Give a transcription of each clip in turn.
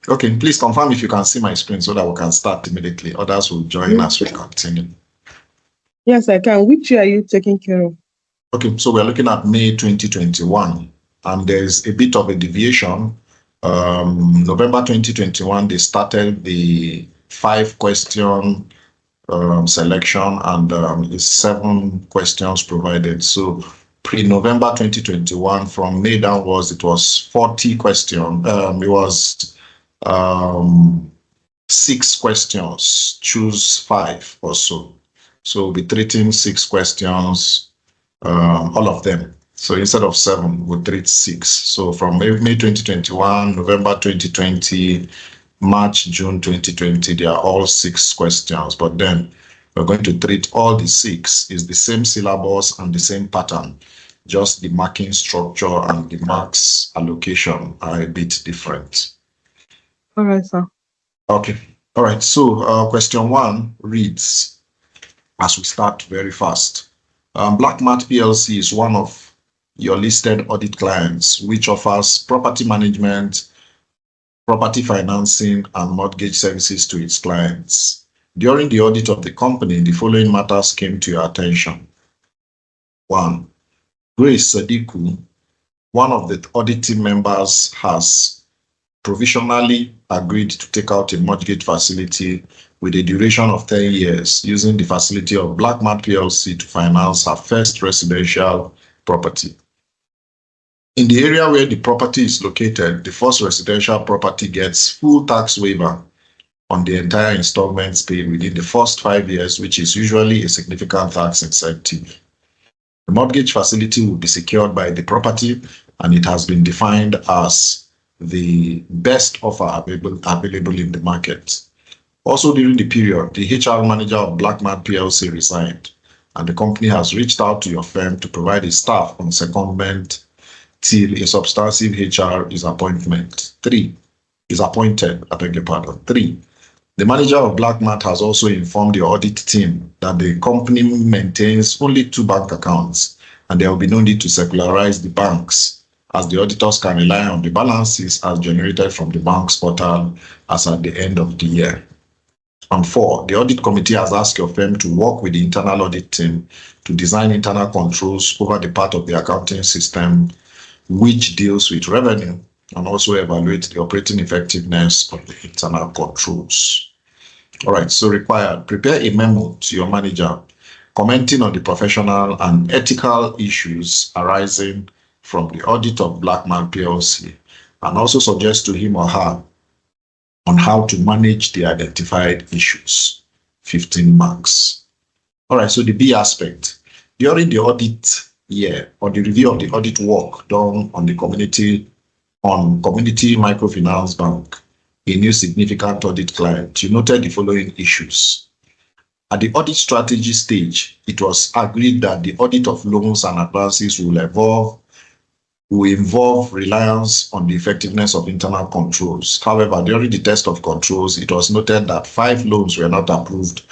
Okay, please confirm if you can see my screen so that we can start immediately. Others will join as we continue. Yes, I can. Which year are you taking care of? Okay, so we're looking at May 2021, and there's a bit of a deviation. November 2021, they started the 5-question selection, and it's 7 questions provided. So pre-November 2021, from May downwards, it was 40 questions. It was 6 questions, choose 5 or so. So we'll be treating 6 questions, all of them. So instead of 7, we'll treat 6. So from May 2021, November 2020, March, June 2020, they are all 6 questions. But then we're going to treat all the 6. It's the same syllabus and the same pattern. Just the marking structure and the marks allocation are a bit different. All right, sir. Okay. All right. So question 1 reads, as we start very fast, Blackmat PLC is one of your listed audit clients, which offers property management, property financing, and mortgage services to its clients. During the audit of the company, the following matters came to your attention. 1. Grace Sadiku, one of the audit team members, has provisionally agreed to take out a mortgage facility with a duration of 10 years using the facility of Blackmat PLC to finance her first residential property. In the area where the property is located, the first residential property gets full tax waiver on the entire installments paid within the first 5 years, which is usually a significant tax incentive. The mortgage facility will be secured by the property, and it has been defined as the best offer available in the market. Also during the period, the HR manager of Blackmat PLC resigned, and the company has reached out to your firm to provide a staff on secondment till a substantive HR is appointed. 3. The manager of Blackmat has also informed the audit team that the company maintains only 2 bank accounts, and there will be no need to secularize the banks, as the auditors can rely on the balances as generated from the bank's portal as at the end of the year. And 4, the audit committee has asked your firm to work with the internal audit team to design internal controls over the part of the accounting system which deals with revenue, and also evaluate the operating effectiveness of the internal controls. All right, so required, prepare a memo to your manager commenting on the professional and ethical issues arising from the audit of Blackmat PLC, and also suggest to him or her on how to manage the identified issues. 15 marks. All right, so the B aspect. During the audit year, or the review of the audit work done on the Community Microfinance Bank, a new significant audit client, you noted the following issues. At the audit strategy stage, it was agreed that the audit of loans and advances will involve reliance on the effectiveness of internal controls. However, during the test of controls, it was noted that 5 loans were not approved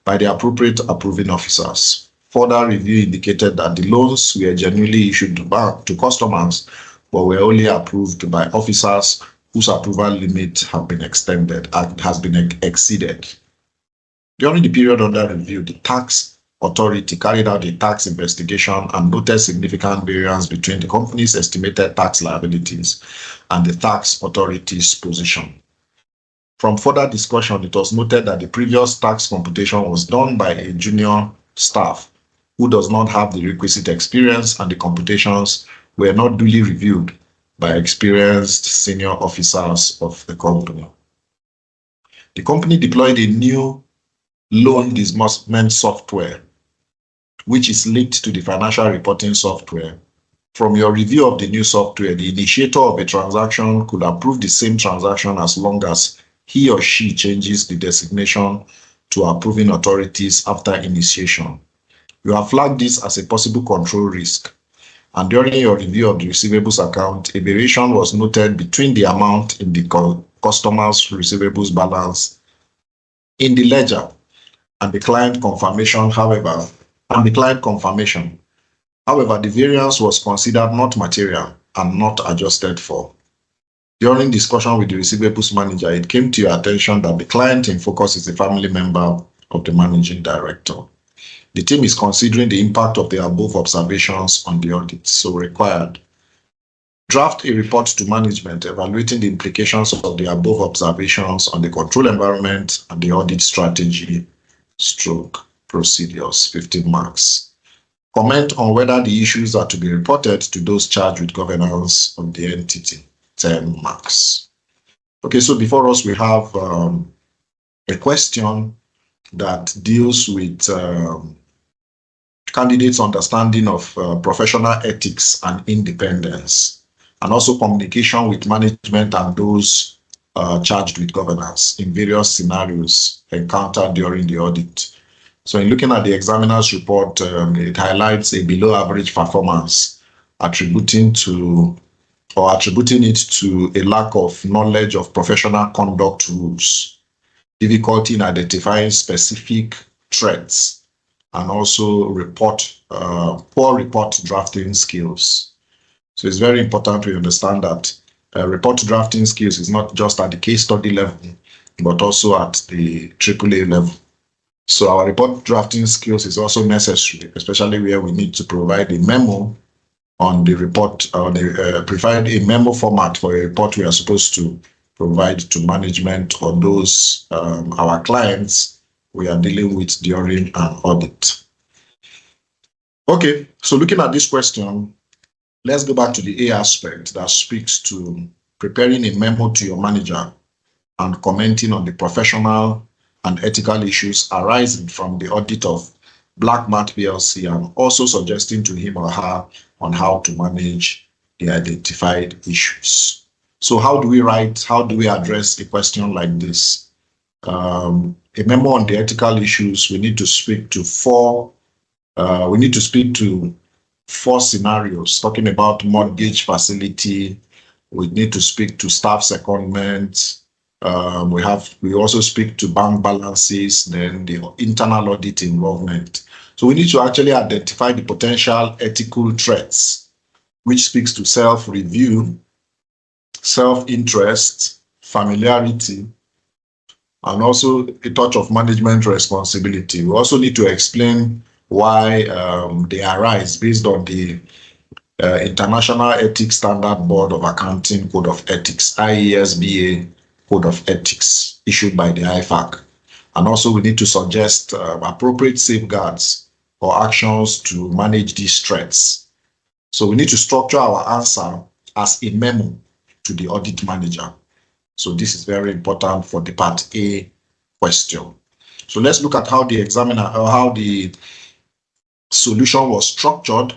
by the appropriate approving officers. Further review indicated that the loans were genuinely issued to customers, but were only approved by officers whose approval limit has been exceeded. During the period under review, the tax authority carried out a tax investigation and noted significant variance between the company's estimated tax liabilities and the tax authority's position. From further discussion, it was noted that the previous tax computation was done by a junior staff who does not have the requisite experience, and the computations were not duly reviewed by experienced senior officers of the company. The company deployed a new loan disbursement software, which is linked to the financial reporting software. From your review of the new software, the initiator of a transaction could approve the same transaction as long as he or she changes the designation to approving authorities after initiation. You have flagged this as a possible control risk, and during your review of the receivables account, a variation was noted between the amount in the customer's receivables balance in the ledger and the client confirmation. However, the variance was considered not material and not adjusted for. During discussion with the receivables manager, it came to your attention that the client in focus is a family member of the managing director. The team is considering the impact of the above observations on the audit. So required, draft a report to management evaluating the implications of the above observations on the control environment and the audit strategy stroke procedures, 15 marks. Comment on whether the issues are to be reported to those charged with governance of the entity, 10 marks. Okay, so before us we have a question that deals with candidates' understanding of professional ethics and independence, and also communication with management and those charged with governance in various scenarios encountered during the audit. So in looking at the examiner's report, it highlights a below average performance attributing it to a lack of knowledge of professional conduct rules, difficulty in identifying specific threats, and also poor report drafting skills. So it's very important we understand that report drafting skills is not just at the case study level, but also at the AAA level. So our report drafting skills is also necessary, especially where we need to provide a memo on the report, or provide a memo format for a report we are supposed to provide to management or those our clients we are dealing with during an audit. Okay, so looking at this question, let's go back to the A aspect that speaks to preparing a memo to your manager and commenting on the professional and ethical issues arising from the audit of Black Mat PLC, and also suggesting to him or her on how to manage the identified issues. So how do we address a question like this? A memo on the ethical issues, we need to speak to four scenarios, talking about mortgage facility. We need to speak to staff secondment. We also speak to bank balances, then the internal audit involvement. So we need to actually identify the potential ethical threats, which speaks to self-review, self-interest, familiarity, and also a touch of management responsibility. We also need to explain why they arise based on the International Ethics Standard Board of Accounting Code of Ethics, IESBA Code of Ethics, issued by the IFAC. And also we need to suggest appropriate safeguards or actions to manage these threats. So we need to structure our answer as a memo to the audit manager. So this is very important for the part A question. So let's look at how the solution was structured.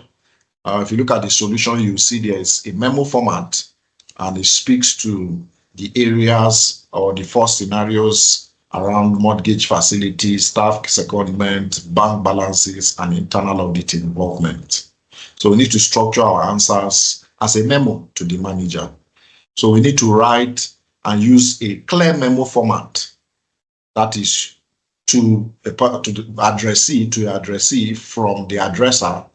If you look at the solution, you see there is a memo format, and it speaks to the areas or the four scenarios around mortgage facilities, staff secondment, bank balances, and internal audit involvement. So we need to structure our answers as a memo to the manager. So we need to write and use a clear memo format, that is to the addressee from the addresser.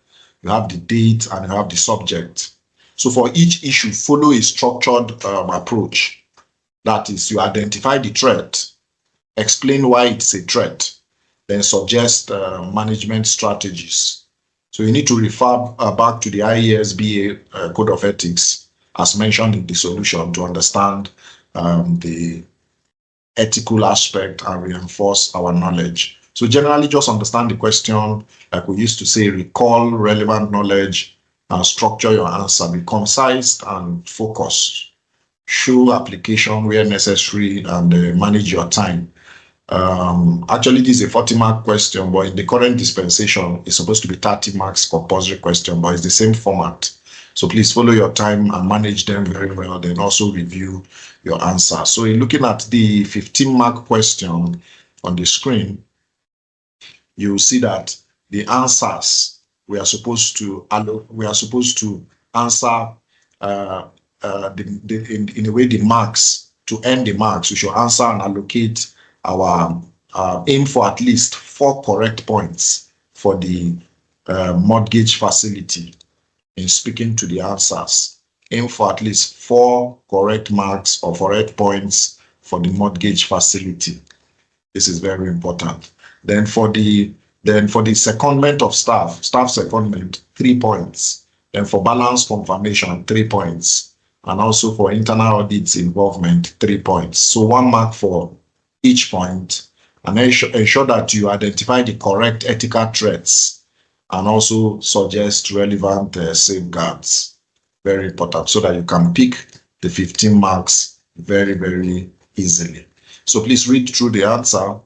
You have the date and you have the subject. So for each issue, follow a structured approach. That is, you identify the threat, explain why it's a threat, then suggest management strategies. So you need to refer back to the IESBA Code of Ethics, as mentioned in the solution, to understand the ethical aspect and reinforce our knowledge. So generally, just understand the question, like we used to say, recall relevant knowledge and structure your answer. Be concise and focused. Show application where necessary, and manage your time. Actually, this is a 40-mark question, but in the current dispensation, it's supposed to be 30 marks compulsory question, but it's the same format. So please follow your time and manage them very well, then also review your answer. So in looking at the 15-mark question on the screen, you see that the answers we are supposed to answer in a way the marks, to earn the marks. We should answer and allocate our aim for at least 4 correct points for the mortgage facility in speaking to the answers. aim for at least 4 correct marks or correct points for the mortgage facility. This is very important. Then for the secondment of staff secondment, 3 points. Then for balance confirmation, 3 points. And also for internal audits involvement, 3 points. So 1 mark for each point. And ensure that you identify the correct ethical threats and also suggest relevant safeguards. Very important, so that you can pick the 15 marks very, very easily. So please read through the answer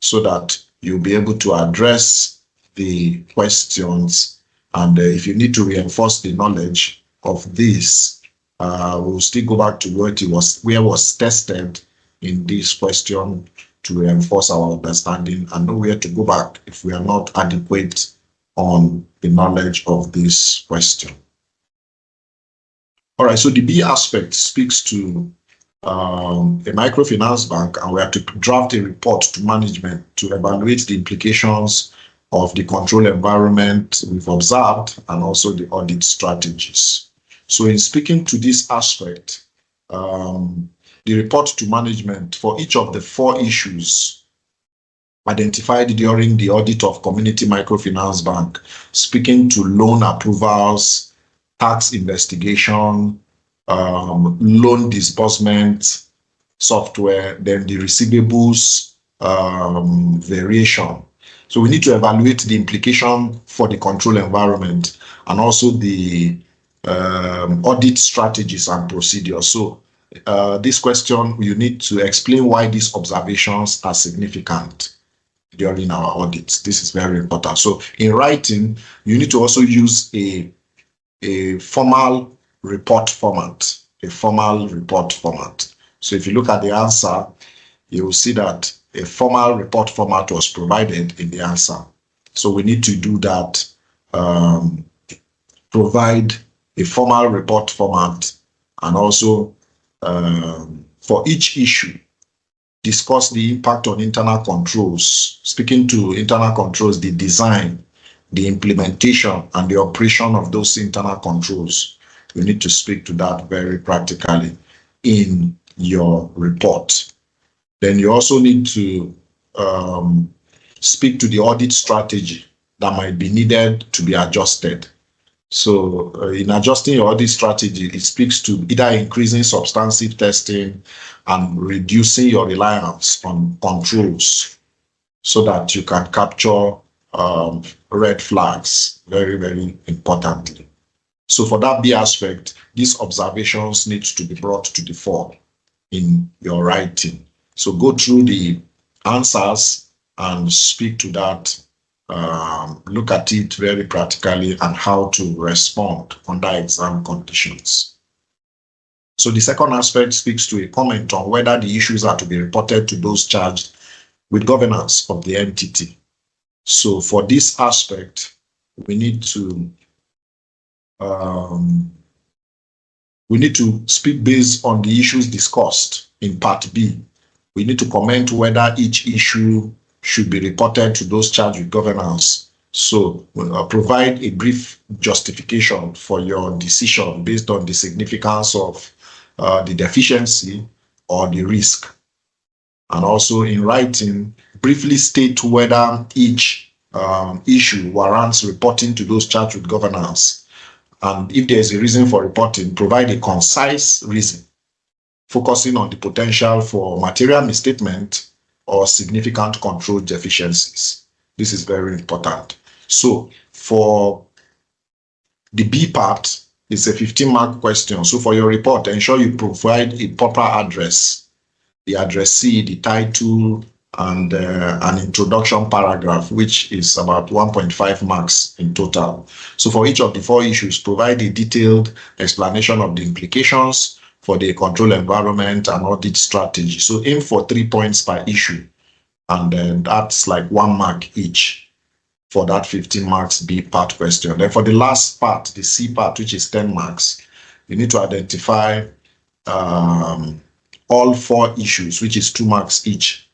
so that you'll be able to address the questions. And if you need to reinforce the knowledge of this, we'll still go back to where it was tested in this question to reinforce our understanding and know where to go back if we are not adequate on the knowledge of this question. All right, so the B aspect speaks to a microfinance bank, and we have to draft a report to management to evaluate the implications of the control environment we've observed and also the audit strategies. So in speaking to this aspect, the report to management for each of the 4 issues identified during the audit of Community Microfinance Bank, speaking to loan approvals, tax investigation, loan disbursement software, then the receivables variation. So we need to evaluate the implication for the control environment and also the audit strategies and procedures. So this question, you need to explain why these observations are significant during our audits. This is very important. So in writing, you need to also use a formal report format, So if you look at the answer, you will see that a formal report format was provided in the answer. So we need to do that, provide a formal report format, and also for each issue, discuss the impact on internal controls. Speaking to internal controls, the design, the implementation, and the operation of those internal controls. You need to speak to that very practically in your report. Then you also need to speak to the audit strategy that might be needed to be adjusted. So in adjusting your audit strategy, it speaks to either increasing substantive testing and reducing your reliance on controls so that you can capture red flags very, very importantly. So for that B aspect, these observations need to be brought to the fore in your writing. So go through the answers and speak to that. Look at it very practically and how to respond under exam conditions. So the second aspect speaks to a comment on whether the issues are to be reported to those charged with governance of the entity. So for this aspect, we need to speak based on the issues discussed in part B. We need to comment whether each issue should be reported to those charged with governance. So provide a brief justification for your decision based on the significance of the deficiency or the risk. And also in writing, briefly state whether each issue warrants reporting to those charged with governance. And if there is a reason for reporting, provide a concise reason, focusing on the potential for material misstatement or significant control deficiencies. This is very important. So for the B part, it's a 15-mark question. So for your report, ensure you provide a proper address, the addressee, the title, and an introduction paragraph, which is about 1.5 marks in total. So for each of the 4 issues, provide a detailed explanation of the implications for the control environment and audit strategy. So aim for 3 points per issue, and then that's like 1 mark each for that 15 marks B part question. Then for the last part, the C part, which is 10 marks, you need to identify all 4 issues, which is 2 marks each,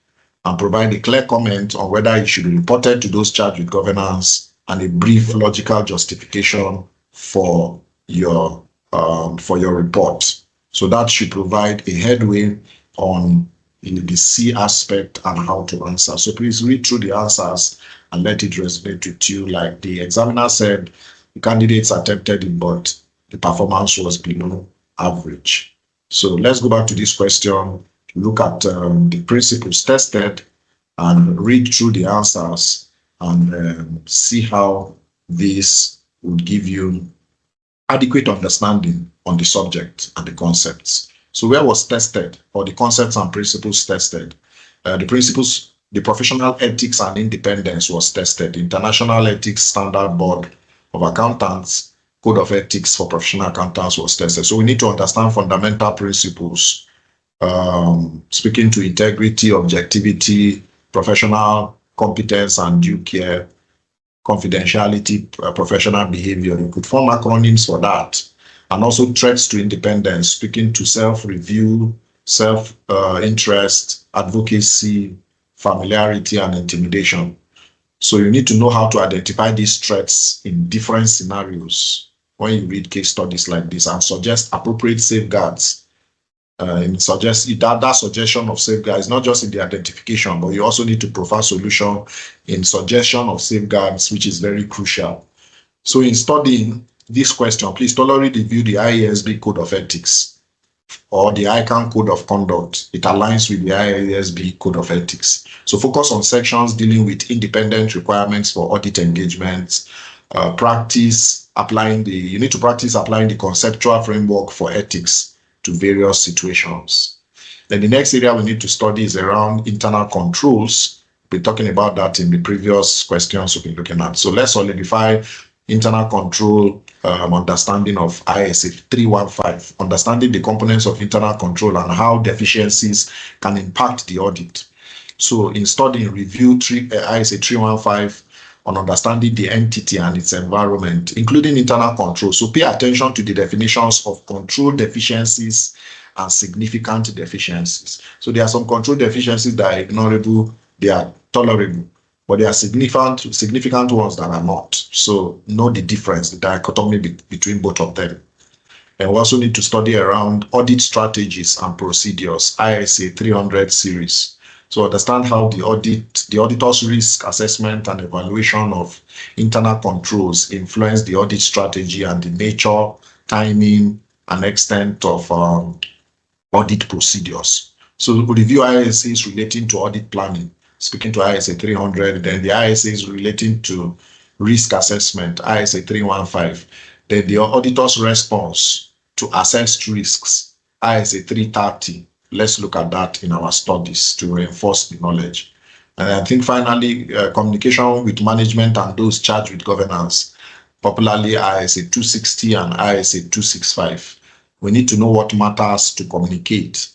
and provide a clear comment on whether it should be reported to those charged with governance and a brief logical justification for your for your report. So that should provide a headway on the C aspect and how to answer. So please read through the answers and let it resonate with you. Like the examiner said, the candidates attempted it, but the performance was below average. So let's go back to this question, look at the principles tested and read through the answers and see how this would give you adequate understanding on the subject and the concepts. So where was tested, or the concepts and principles tested? The principles, the professional ethics and independence was tested. International Ethics Standard Board of Accountants, Code of Ethics for Professional Accountants was tested. So we need to understand fundamental principles, speaking to integrity, objectivity, professional competence and due care, confidentiality, professional behavior. You could form acronyms for that. And also threats to independence, speaking to self-review, self-interest, advocacy, familiarity, and intimidation. So you need to know how to identify these threats in different scenarios when you read case studies like this and suggest appropriate safeguards. And suggest that suggestion of safeguards, not just in the identification, but you also need to provide solution in suggestion of safeguards, which is very crucial. So in studying this question, please thoroughly review the IASB Code of Ethics or the ICANN Code of Conduct. It aligns with the IASB Code of Ethics. So focus on sections dealing with independent requirements for audit engagements. You need to practice applying the conceptual framework for ethics to various situations. Then the next area we need to study is around internal controls. We've been talking about that in the previous questions we've been looking at. So let's solidify internal control understanding of ISA 315, understanding the components of internal control and how deficiencies can impact the audit. So in studying, review ISA 315 on understanding the entity and its environment, including internal control. So pay attention to the definitions of control deficiencies and significant deficiencies. So there are some control deficiencies that are ignorable, they are tolerable, but there are significant ones that are not. So know the difference, the dichotomy between both of them. And we also need to study around audit strategies and procedures, ISA 300 series. So understand how the auditor's risk assessment and evaluation of internal controls influence the audit strategy and the nature, timing, and extent of audit procedures. So we review ISAs relating to audit planning, speaking to ISA 300, then the ISAs relating to risk assessment, ISA 315, then the auditor's response to assessed risks, ISA 330. Let's look at that in our studies to reinforce the knowledge. And I think finally, communication with management and those charged with governance, popularly ISA 260 and ISA 265. We need to know what matters to communicate,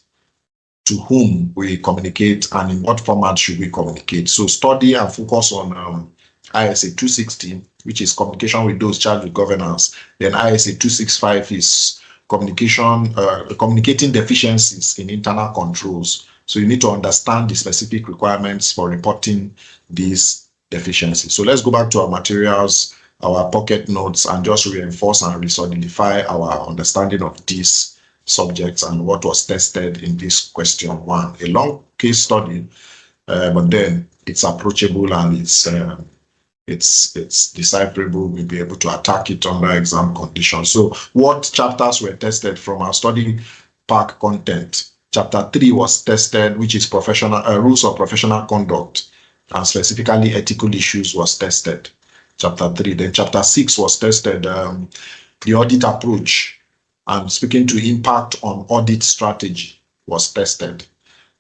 to whom we communicate, and in what format should we communicate. So study and focus on ISA 260, which is communication with those charged with governance. Then ISA 265 is communicating deficiencies in internal controls. So you need to understand the specific requirements for reporting these deficiencies. So let's go back to our materials, our pocket notes, and just reinforce and resolidify our understanding of these subjects and what was tested in this question one. A long case study, but then it's approachable and it's decipherable. We'll be able to attack it under exam conditions. So what chapters were tested from our study pack content? Chapter 3 was tested, which is professional rules of professional conduct, and specifically ethical issues was tested. Chapter 3. Then chapter 6 was tested, the audit approach, and speaking to impact on audit strategy was tested.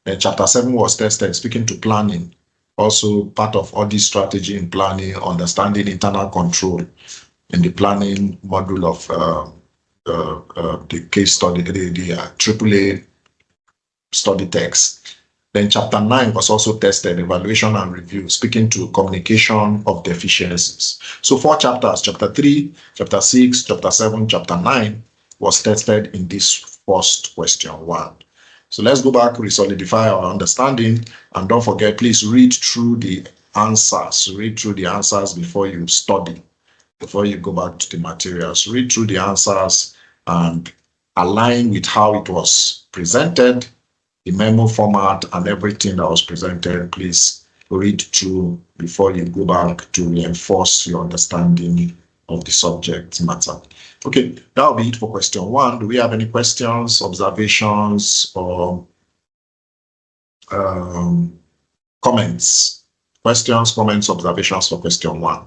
Then chapter 7 was tested, speaking to planning. Also part of audit strategy in planning, understanding internal control in the planning module of the case study, the AAA study text. Then chapter 9 was also tested, evaluation and review, speaking to communication of deficiencies. So 4 chapters, chapter 3, chapter 6, chapter 7, chapter 9 was tested in this first question one. So let's go back, resolidify our understanding, and don't forget, please read through the answers. Read through the answers before you study, before you go back to the materials. Read through the answers and align with how it was presented, the memo format and everything that was presented. Please read through before you go back to reinforce your understanding of the subject matter. Okay, that will be it for question 1. Do we have any questions, observations, or comments? Questions, comments, observations for question 1.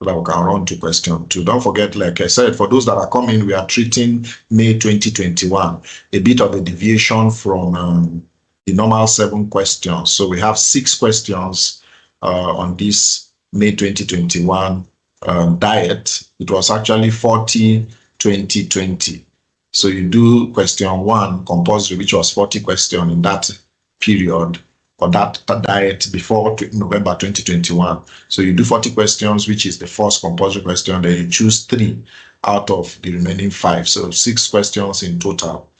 So that we can run to question 2. Don't forget, like I said, for those that are coming, we are treating May 2021, a bit of a deviation from the normal 7 questions. So we have 6 questions on this May 2021 diet. It was actually 40, 20, 20. So you do question 1 compulsory, which was 40 questions in that period, or that diet before November 2021. So you do 40 questions, which is the first compulsory question, then you choose 3 out of the remaining 5. So 6 questions in total,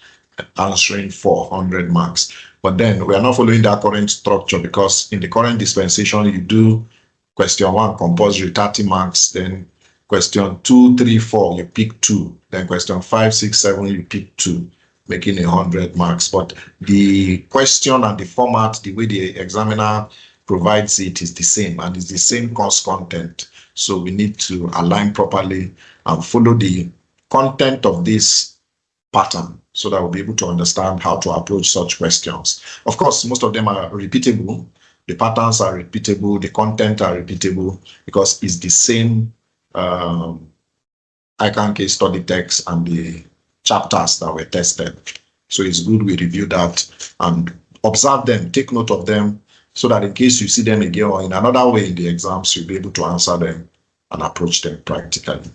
answering 400 marks. But then we are not following that current structure, because in the current dispensation, you do question 1 compulsory, 30 marks, then question 2, 3, 4, you pick 2, then question 5, 6, 7, you pick 2. Making 100 marks. But the question and the format, the way the examiner provides it, is the same, and it's the same course content. So we need to align properly and follow the content of this pattern so that we'll be able to understand how to approach such questions. Of course, most of them are repeatable. The patterns are repeatable, the content are repeatable, because it's the same ICANN case study text and the chapters that were tested. So it's good we review that and observe them, take note of them, so that in case you see them again or in another way in the exams, you'll be able to answer them and approach them practically.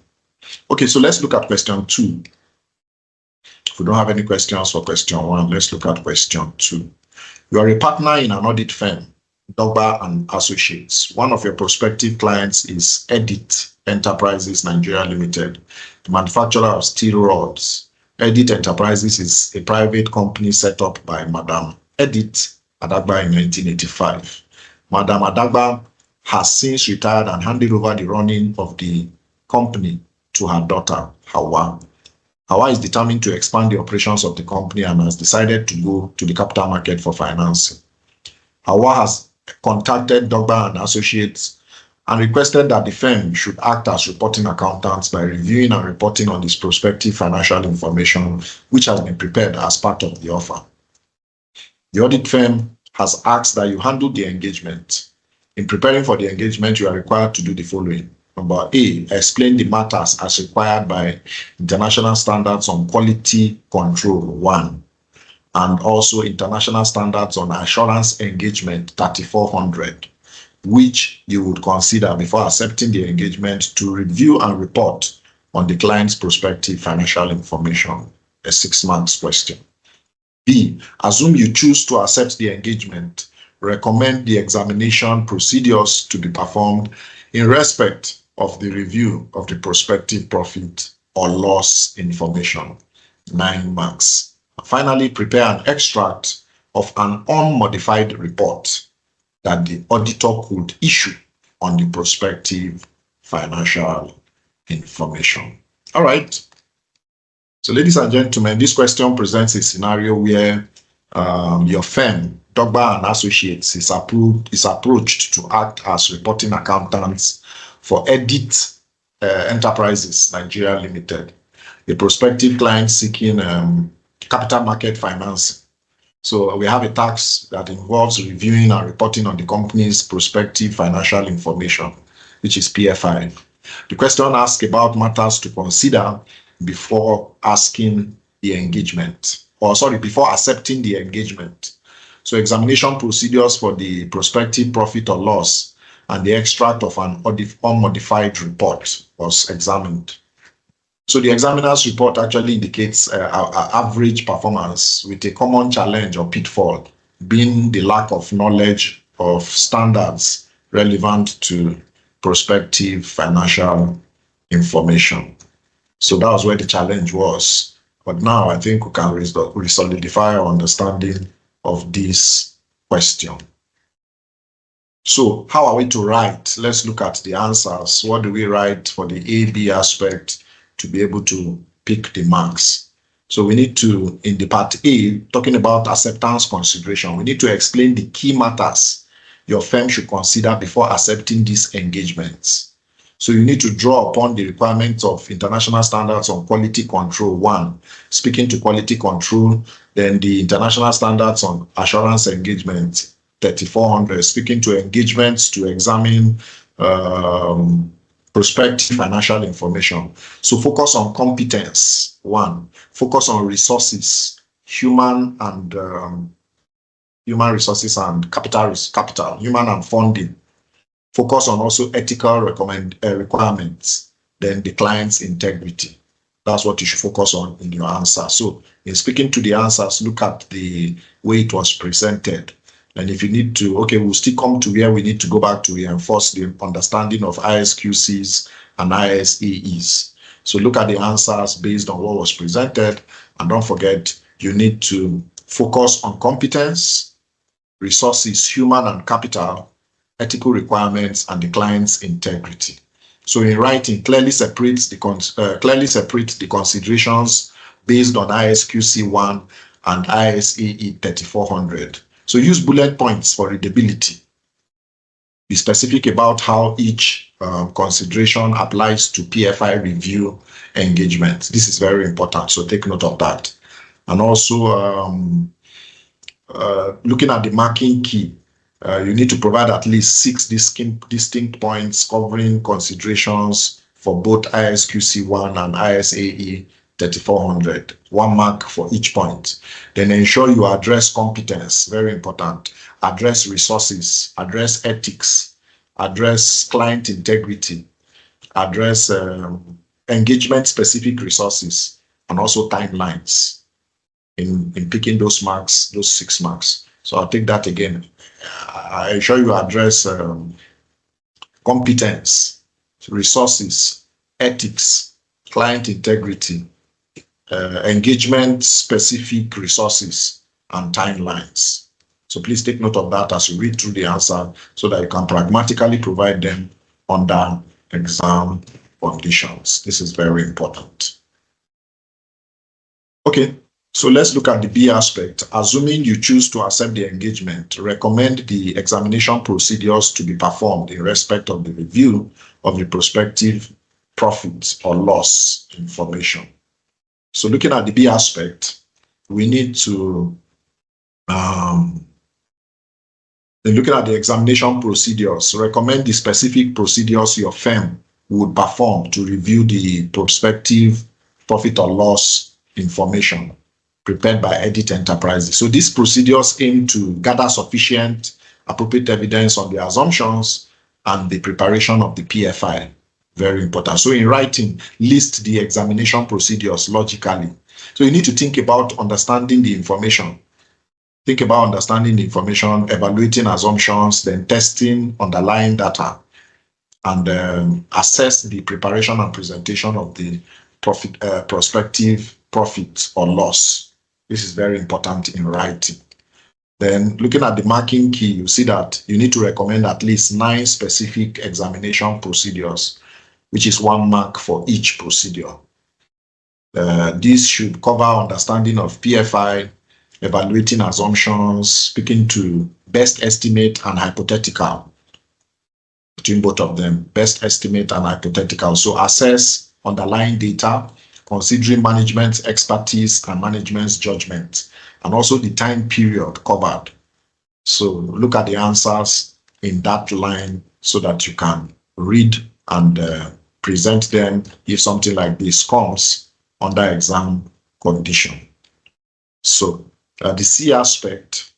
Okay, so let's look at question 2. If we don't have any questions for question 1, let's look at question 2. You are a partner in an audit firm, Dogba Associates. One of your prospective clients is Edith Enterprises Nigeria Limited, the manufacturer of steel rods. Edith Enterprises is a private company set up by Madam Edith Adagba in 1985. Madam Adagba has since retired and handed over the running of the company to her daughter, Hawa. Hawa is determined to expand the operations of the company and has decided to go to the capital market for financing. Hawa has contacted Dogba Associates and requested that the firm should act as reporting accountants by reviewing and reporting on this prospective financial information, which has been prepared as part of the offer. The audit firm has asked that you handle the engagement. In preparing for the engagement, you are required to do the following. Number A, explain the matters as required by international standards on quality control 1, and also international standards on assurance engagement 3400. Which you would consider before accepting the engagement to review and report on the client's prospective financial information, a 6 months question. B, assume you choose to accept the engagement, recommend the examination procedures to be performed in respect of the review of the prospective profit or loss information, 9 marks. Finally, prepare an extract of an unmodified report that the auditor could issue on the prospective financial information. All right. So, ladies and gentlemen, this question presents a scenario where your firm, Dogba Associates, is approached to act as reporting accountants for Edith Enterprises Nigeria Limited, a prospective client seeking capital market financing. So we have a task that involves reviewing and reporting on the company's prospective financial information, which is PFI. The question asks about matters to consider before asking the engagement, before accepting the engagement. So examination procedures for the prospective profit or loss and the extract of an unmodified report was examined. So the examiner's report actually indicates our average performance, with a common challenge or pitfall being the lack of knowledge of standards relevant to prospective financial information. So that was where the challenge was. But now I think we can solidify our understanding of this question. So how are we to write? Let's look at the answers. What do we write for the A-B aspect to be able to pick the marks. So we need to, in the part A, talking about acceptance consideration, we need to explain the key matters your firm should consider before accepting these engagements. So you need to draw upon the requirements of international standards on quality control, 1, speaking to quality control, then the international standards on assurance engagement, 3400, speaking to engagements to examine prospective financial information. So focus on competence, 1, focus on resources, human resources and capital, human and funding. Focus on also ethical requirements, then the client's integrity. That's what you should focus on in your answer. So in speaking to the answers, look at the way it was presented. And if you need to, okay, we'll still come to where we need to go back to reinforce the understanding of ISQCs and ISAEs. So look at the answers based on what was presented. And don't forget, you need to focus on competence, resources, human and capital, ethical requirements, and the client's integrity. So in writing, clearly separate the considerations based on ISQC 1 and ISAE 3400. So use bullet points for readability. Be specific about how each consideration applies to PFI review engagement. This is very important, so take note of that. And also looking at the marking key, you need to provide at least 6 distinct points covering considerations for both ISQC 1 and ISAE 3400, 1 mark for each point. Then ensure you address competence, very important. Address resources, address ethics, address client integrity, address engagement-specific resources, and also timelines in picking those marks, those 6 marks. So I'll take that again. I ensure you address competence, resources, ethics, client integrity, engagement-specific resources, and timelines. So please take note of that as you read through the answer so that you can pragmatically provide them under exam conditions. This is very important. Okay, so let's look at the B aspect. Assuming you choose to accept the engagement, recommend the examination procedures to be performed in respect of the review of the prospective profit or loss information. So looking at the B aspect, we need to, looking at the examination procedures, recommend the specific procedures your firm would perform to review the prospective profit or loss information prepared by Edith Enterprises. So these procedures aim to gather sufficient appropriate evidence on the assumptions and the preparation of the PFI. Very important. So in writing, list the examination procedures logically. So you need to think about understanding the information. Think about understanding the information, evaluating assumptions, then testing underlying data, and assess the preparation and presentation of the prospective profit or loss. This is very important in writing. Then looking at the marking key, you see that you need to recommend at least 9 specific examination procedures, which is 1 mark for each procedure. This should cover understanding of PFI, evaluating assumptions, speaking to best estimate and hypothetical, between both of them, best estimate and hypothetical. So assess underlying data, considering management's expertise and management's judgment, and also the time period covered. So look at the answers in that line so that you can read and present them if something like this comes under exam condition. So the C aspect,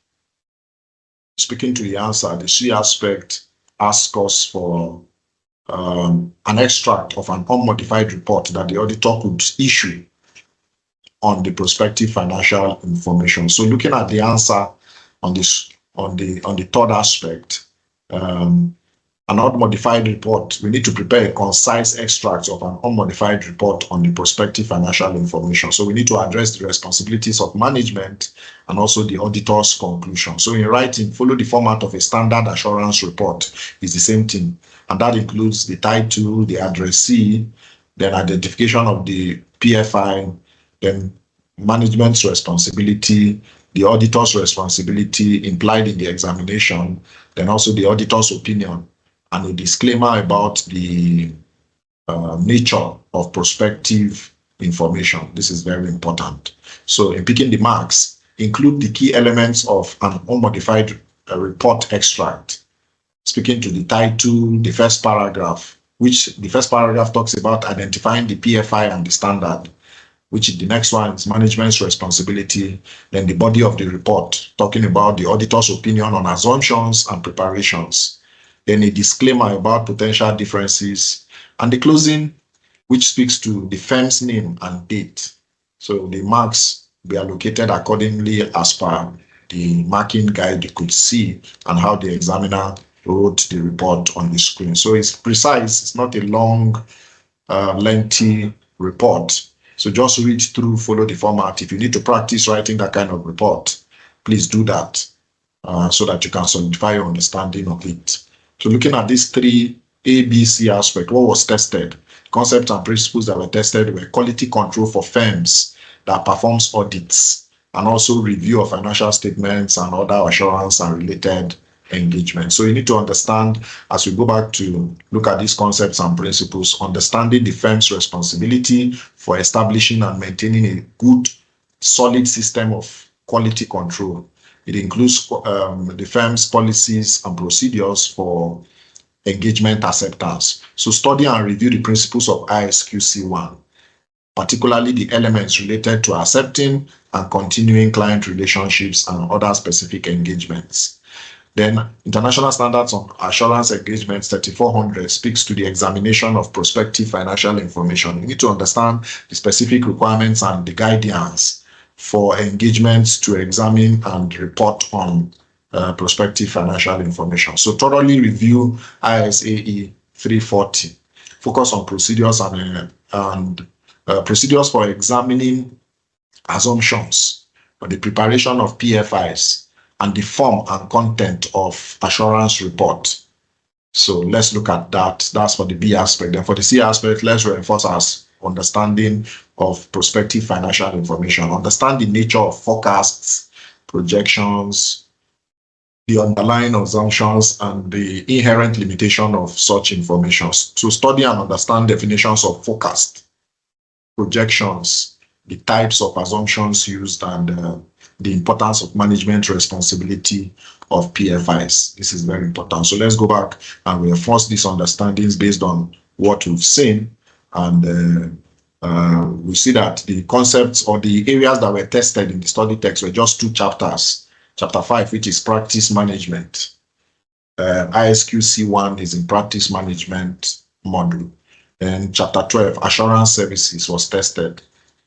speaking to the answer, the C aspect asks us for an extract of an unmodified report that the auditor could issue on the prospective financial information. So looking at the answer on this, on the third aspect, an unmodified report, we need to prepare a concise extract of an unmodified report on the prospective financial information. So we need to address the responsibilities of management and also the auditor's conclusion. So in writing, follow the format of a standard assurance report. It's the same thing. And that includes the title, the addressee, then identification of the PFI, then management's responsibility, the auditor's responsibility implied in the examination, then also the auditor's opinion, and a disclaimer about the nature of prospective information. This is very important. So in picking the marks, include the key elements of an unmodified report extract, speaking to the title, the first paragraph, which the first paragraph talks about identifying the PFI and the standard, which the next one is management's responsibility, then the body of the report, talking about the auditor's opinion on assumptions and preparations, then a disclaimer about potential differences, and the closing, which speaks to the firm's name and date. So the marks be allocated accordingly as per the marking guide you could see and how the examiner wrote the report on the screen. So it's precise, it's not a long, lengthy report. So just read through, follow the format. If you need to practice writing that kind of report, please do that so that you can solidify your understanding of it. So looking at these three A, B, C aspects, what was tested? Concepts and principles that were tested were quality control for firms that performs audits, and also review of financial statements and other assurance and related engagement. So you need to understand, as we go back to look at these concepts and principles, understanding the firm's responsibility for establishing and maintaining a good, solid system of quality control. It includes the firm's policies and procedures for engagement acceptance. So study and review the principles of ISQC1, particularly the elements related to accepting and continuing client relationships and other specific engagements. Then International Standards on Assurance Engagements 3400 speaks to the examination of prospective financial information. You need to understand the specific requirements and the guidance for engagements to examine and report on prospective financial information. So thoroughly review ISAE 340. Focus on procedures and procedures for examining assumptions, or the preparation of PFIs, and the form and content of assurance report. So let's look at that. That's for the B aspect. Then for the C aspect, let's reinforce our understanding of prospective financial information. Understand the nature of forecasts, projections, the underlying assumptions, and the inherent limitation of such information. So study and understand definitions of forecast, projections, the types of assumptions used, and the importance of management responsibility of PFIs. This is very important. So let's go back and reinforce these understandings based on what we've seen. And we see that the concepts or the areas that were tested in the study text were just two chapters. Chapter 5, which is practice management. ISQC1 is in practice management module. And chapter 12, assurance services, was tested.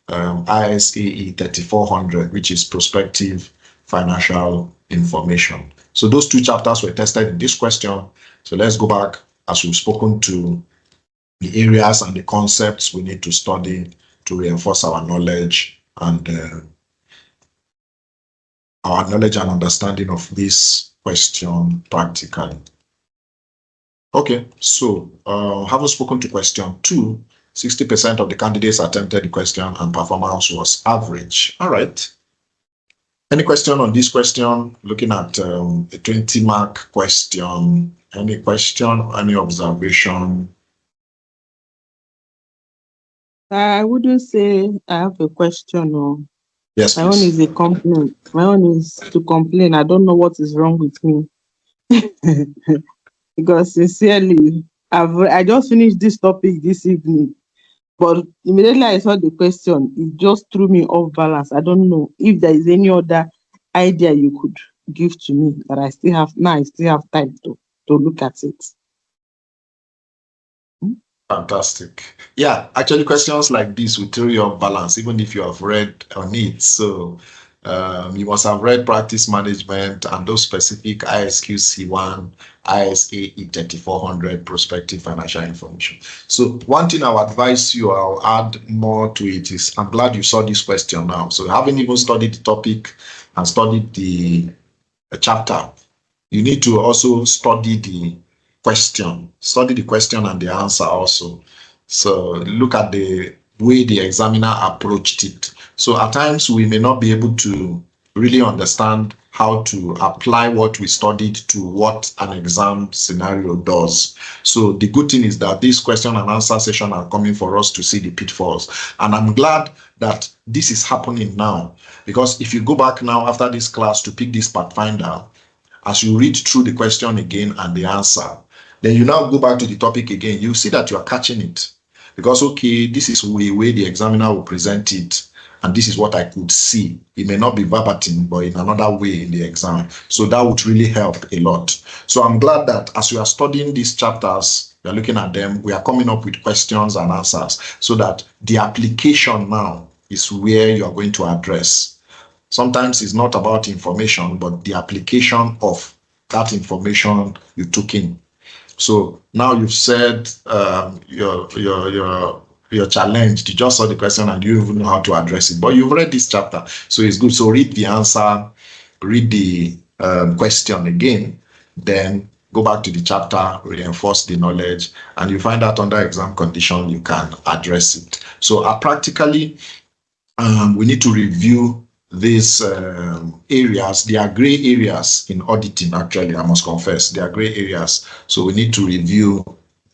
ISAE 3400, which is prospective financial information. So those two chapters were tested in this question. So let's go back, as we've spoken, to the areas and the concepts we need to study to reinforce our knowledge and understanding of this question practically. Okay, so having spoken to question 2, 60% of the candidates attempted the question and performance was average. All right. Any question on this question? Looking at a 20-mark question. Any question, any observation? I wouldn't say I have a question or Yes, my own please. is a complaint. My own is to complain. I don't know what is wrong with me. Because sincerely, I just finished this topic this evening. But immediately I saw the question, it just threw me off balance. I don't know if there is any other idea you could give to me that I still have time to look at it. Fantastic. Yeah, actually questions like this will throw you off balance, even if you have read on it. So you must have read practice management and those specific ISQC1, ISAE 3400 prospective financial information. So one thing I'll advise you, I'll add more to it, is I'm glad you saw this question now. So having even studied the topic and studied the chapter, you need to also study the question and the answer also. So look at the way the examiner approached it. So at times we may not be able to really understand how to apply what we studied to what an exam scenario does. So the good thing is that this question and answer session are coming for us to see the pitfalls. And I'm glad that this is happening now, because if you go back now after this class to pick this Pathfinder, as you read through the question again and the answer, then you now go back to the topic again, you see that you are catching it. Because, okay, this is the way the examiner will present it, and this is what I could see. It may not be verbatim, but in another way in the exam. So that would really help a lot. So I'm glad that as we are studying these chapters, we are looking at them, we are coming up with questions and answers, so that the application now is where you are going to address. Sometimes it's not about information, but the application of that information you took in. So now you've said you're challenged. You just saw the question and you even know how to address it. But you've read this chapter, so it's good. So read the answer, read the question again, then go back to the chapter, reinforce the knowledge, and you find out under exam condition you can address it. So practically, we need to review these areas. They are gray areas in auditing, actually, I must confess. They are gray areas. So we need to review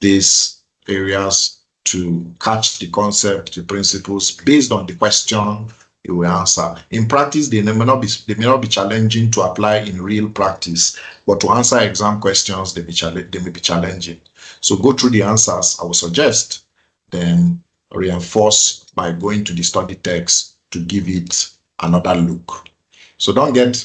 these areas to catch the concept, the principles, based on the question you will answer. In practice, they may not be challenging to apply in real practice, but to answer exam questions, they may be challenging. So go through the answers, I would suggest, then reinforce by going to the study text to give it another look. So don't get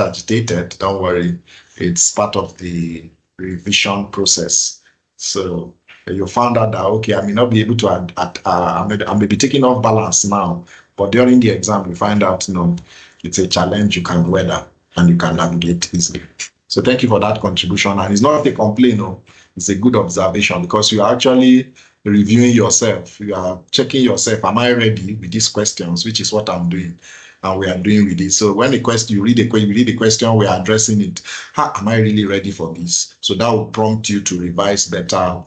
agitated. Don't worry. It's part of the revision process. So you found out that, okay, I may not be able to I may be taking off balance now, but during the exam you find out, it's a challenge you can weather and you can navigate easily. So thank you for that contribution. And it's not a complaint, it's a good observation, because you are actually reviewing yourself. You are checking yourself. Am I ready with these questions? Which is what I'm doing, and we are doing with it. So when you read the question, we are addressing it. Am I really ready for this? So that will prompt you to revise better,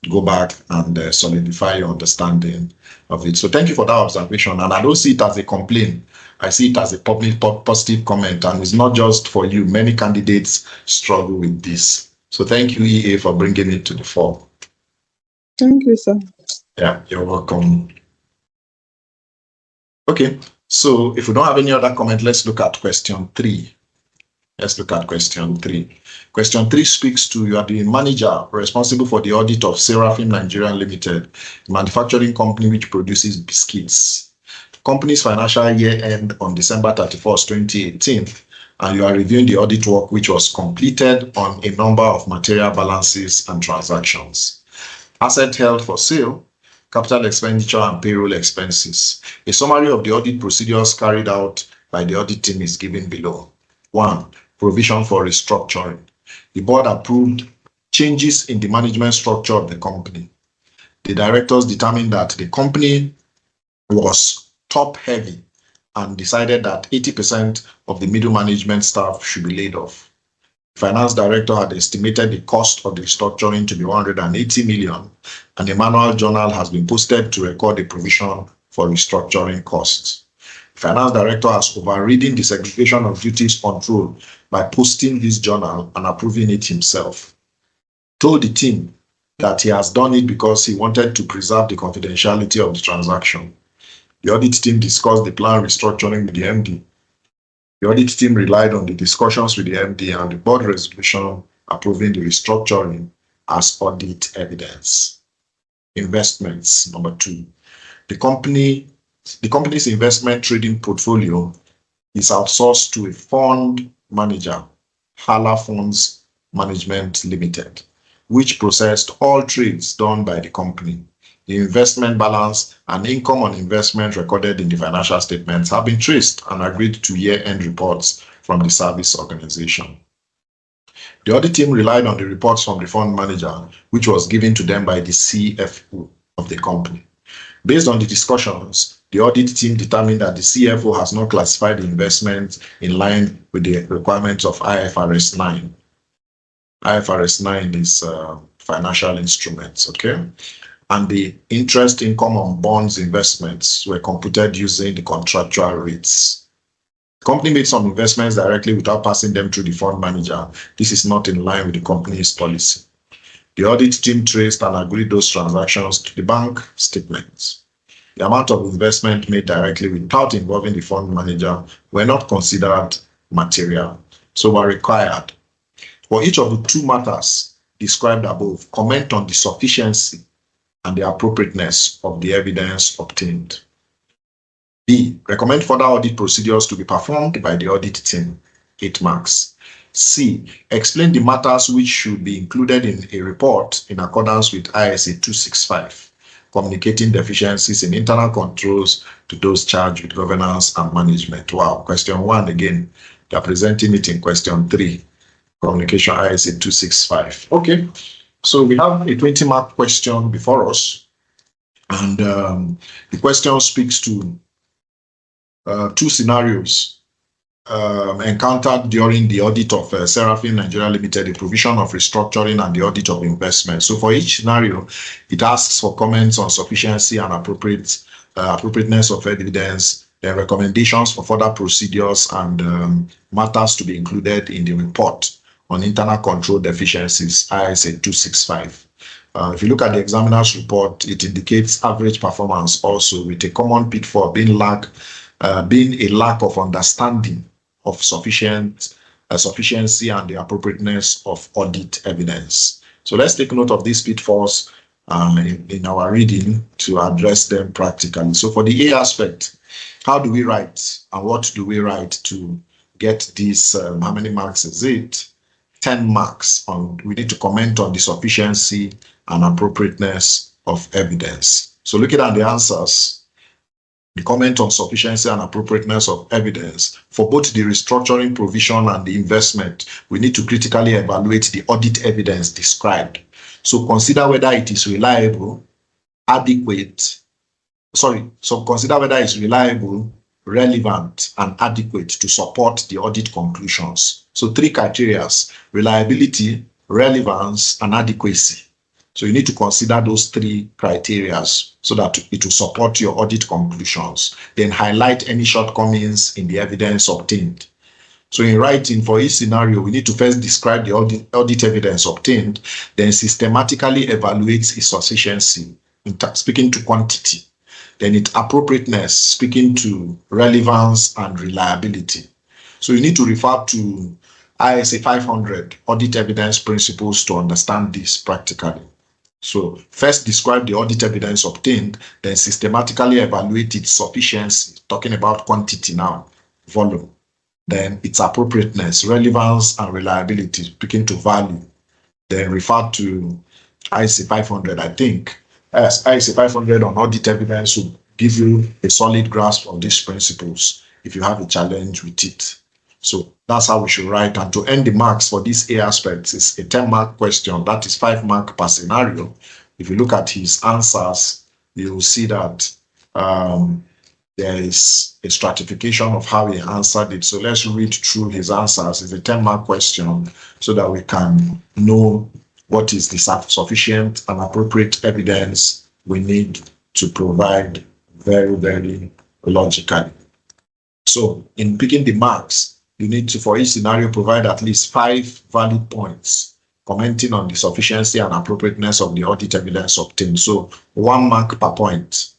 go back and solidify your understanding of it. So thank you for that observation. And I don't see it as a complaint. I see it as a positive comment, and it's not just for you. Many candidates struggle with this. So thank you, EA, for bringing it to the fore. Thank you, sir. Yeah, you're welcome. Okay, so if we don't have any other comment, let's look at question 3. Let's look at question 3. Question 3 speaks to, you are the manager responsible for the audit of Seraphim Nigeria Limited, a manufacturing company which produces biscuits. The company's financial year ended on December 31st, 2018, and you are reviewing the audit work which was completed on a number of material balances and transactions. Asset held for sale, capital expenditure, and payroll expenses. A summary of the audit procedures carried out by the audit team is given below. 1. Provision for restructuring. The board approved changes in the management structure of the company. The directors determined that the company was top-heavy and decided that 80% of the middle management staff should be laid off. Finance director had estimated the cost of the restructuring to be 180 million, and a manual journal has been posted to record the provision for restructuring costs. Finance director has overridden the segregation of duties control by posting this journal and approving it himself. Told the team that he has done it because he wanted to preserve the confidentiality of the transaction. The audit team discussed the planned restructuring with the MD. The audit team relied on the discussions with the MD and the board resolution approving the restructuring as audit evidence. Investments, number 2. The company's investment trading portfolio is outsourced to a fund manager, Hala Funds Management Limited, which processed all trades done by the company. The investment balance and income on investment recorded in the financial statements have been traced and agreed to year-end reports from the service organization. The audit team relied on the reports from the fund manager, which was given to them by the CFO of the company. Based on the discussions, the audit team determined that the CFO has not classified the investment in line with the requirements of IFRS 9. IFRS 9 is financial instruments, okay? and the interest income on bonds investments were computed using the contractual rates. The company made some investments directly without passing them through the fund manager. This is not in line with the company's policy. The audit team traced and agreed those transactions to the bank statements. The amount of investment made directly without involving the fund manager were not considered material, so were required. For each of the two matters described above, comment on the sufficiency and the appropriateness of the evidence obtained. B. Recommend further audit procedures to be performed by the audit team. 8 marks. C. Explain the matters which should be included in a report in accordance with ISA 265, communicating deficiencies in internal controls to those charged with governance and management. Wow. Question 1 again. They are presenting it in question 3. Communication ISA 265. Okay. So we have a 20-mark question before us. And the question speaks to two scenarios encountered during the audit of Seraphim Nigeria Limited, the provision of restructuring and the audit of investment. So for each scenario, it asks for comments on sufficiency and appropriateness of evidence, then recommendations for further procedures and matters to be included in the report on internal control deficiencies, ISA 265. If you look at the examiner's report, it indicates average performance also, with a common pitfall being a lack of understanding of sufficiency and the appropriateness of audit evidence. So let's take note of these pitfalls in our reading to address them practically. So for the A aspect, how do we write and what do we write to get these? How many marks is it? 10 marks. We need to comment on the sufficiency and appropriateness of evidence. So looking at the answers, the comment on sufficiency and appropriateness of evidence for both the restructuring provision and the investment, we need to critically evaluate the audit evidence described. So consider whether it is reliable, consider whether it's reliable, relevant, and adequate to support the audit conclusions. So 3 criteria: reliability, relevance, and adequacy. So you need to consider those 3 criteria so that it will support your audit conclusions. Then highlight any shortcomings in the evidence obtained. So in writing, for each scenario, we need to first describe the audit evidence obtained, then systematically evaluate its sufficiency, speaking to quantity, then its appropriateness, speaking to relevance and reliability. So you need to refer to ISA 500 audit evidence principles to understand this practically. So first describe the audit evidence obtained, then systematically evaluate its sufficiency, talking about quantity now, volume, then its appropriateness, relevance, and reliability, speaking to value. Then refer to ISA 500, I think. Yes, ISA 500 on audit evidence will give you a solid grasp of these principles if you have a challenge with it. So that's how we should write. And to end the marks for these A aspects is a 10-mark question. That is 5 marks per scenario. If you look at his answers, you will see that there is a stratification of how he answered it. So let's read through his answers. It's a 10-mark question so that we can know what is the sufficient and appropriate evidence we need to provide very, very logically. So in picking the marks, you need to, for each scenario, provide at least 5 valid points commenting on the sufficiency and appropriateness of the audit evidence obtained. So 1 mark per point.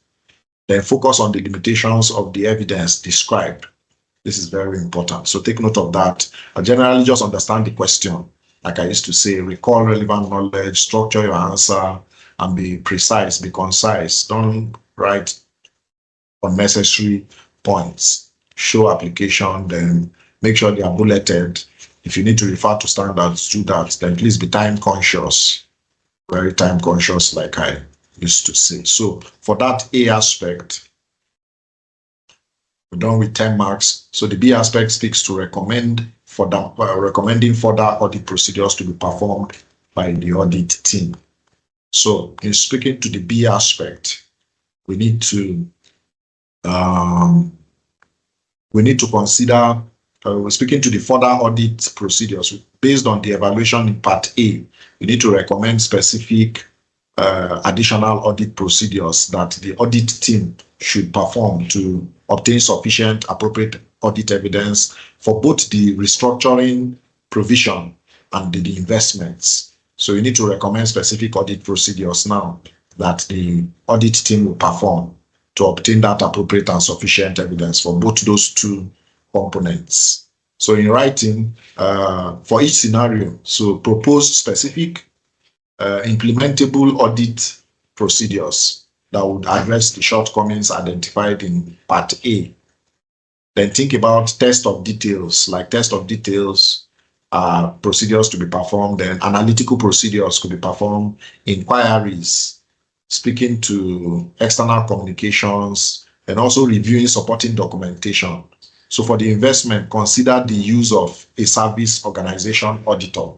Then focus on the limitations of the evidence described. This is very important. So take note of that. Generally, just understand the question. Like I used to say, recall relevant knowledge, structure your answer, and be precise, be concise. Don't write unnecessary points. Show application, then make sure they are bulleted. If you need to refer to standards, do that. Then please be time conscious, very time conscious, like I used to say. So for that A aspect, we're done with 10 marks. So the B aspect speaks to recommending further audit procedures to be performed by the audit team. So in speaking to the B aspect, we need to consider, we're speaking to the further audit procedures based on the evaluation in part A. We need to recommend specific additional audit procedures that the audit team should perform to obtain sufficient appropriate audit evidence for both the restructuring provision and the investments. So you need to recommend specific audit procedures now that the audit team will perform to obtain that appropriate and sufficient evidence for both those two components. So in writing, for each scenario, so propose specific implementable audit procedures that would address the shortcomings identified in Part A. Then think about test of details, like test of details procedures to be performed, then analytical procedures could be performed, inquiries, speaking to external communications, and also reviewing supporting documentation. So for the investment, consider the use of a service organization auditor.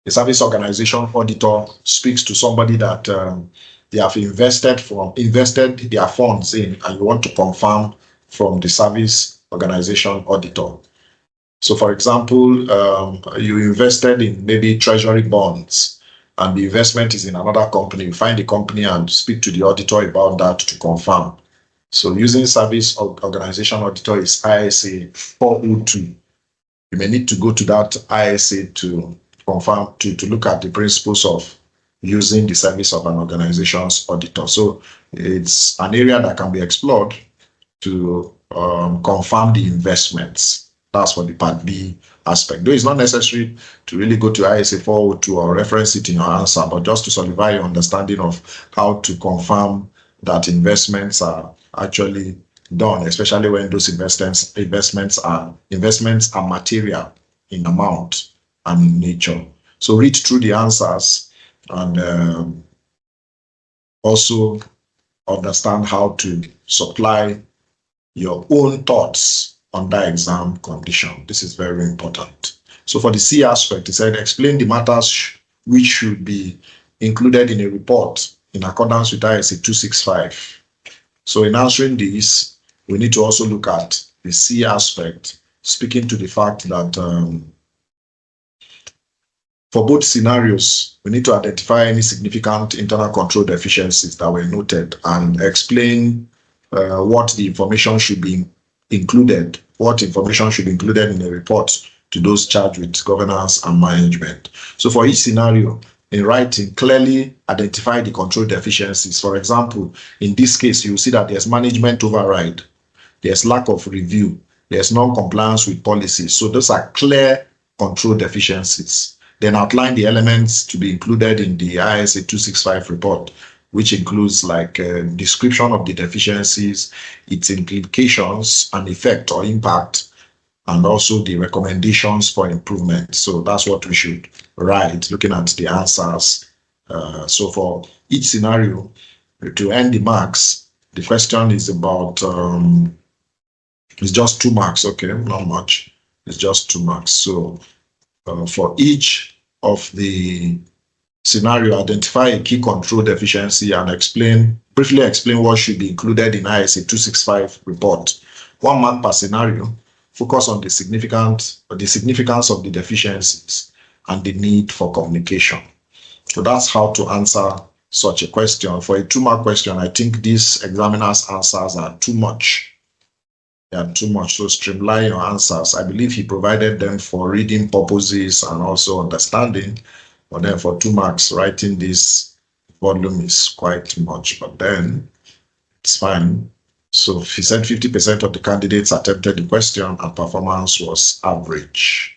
A service organization auditor speaks to somebody that they have invested their funds in, and you want to confirm from the service organization auditor. So for example, you invested in maybe treasury bonds, and the investment is in another company. You find the company and speak to the auditor about that to confirm. So using service organization auditor is ISA 402. You may need to go to that ISA to confirm, to look at the principles of using the service of an organization's auditor. So it's an area that can be explored to confirm the investments. That's for the Part B aspect. Though it's not necessary to really go to ISA 402 or reference it in your answer, but just to solidify your understanding of how to confirm that investments are actually done, especially when those investments are material in amount and in nature. So read through the answers and also understand how to supply your own thoughts under exam condition. This is very important. So for the C aspect, it said explain the matters which should be included in a report in accordance with ISA 265. So in answering this, we need to also look at the C aspect, speaking to the fact that for both scenarios, we need to identify any significant internal control deficiencies that were noted and explain what the information should be included, what information should be included in a report to those charged with governance and management. So for each scenario, in writing, clearly identify the control deficiencies. For example, in this case, you see that there's management override, there's lack of review, there's non-compliance with policies. So those are clear control deficiencies. Then outline the elements to be included in the ISA 265 report, which includes like a description of the deficiencies, its implications and effect or impact, and also the recommendations for improvement. So that's what we should write, looking at the answers. So for each scenario, to earn the marks, the question is about, it's just 2 marks, okay, not much. It's just 2 marks. So for each of the scenario, identify a key control deficiency and briefly explain what should be included in ISA 265 report. 1 mark per scenario. Focus on the significance of the deficiencies and the need for communication. So that's how to answer such a question. For a 2-mark question, I think these examiner's answers are too much. They are too much. So streamline your answers. I believe he provided them for reading purposes and also understanding. But then for 2 marks, writing this volume is quite much. But then it's fine. So he said 50% of the candidates attempted the question and performance was average.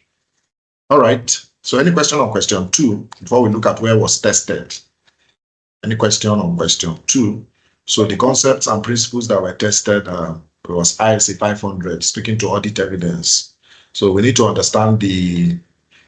All right. So any question on question 2 before we look at where it was tested? Any question on question 2? So the concepts and principles that were tested was ISA 500, speaking to audit evidence. So we need to understand the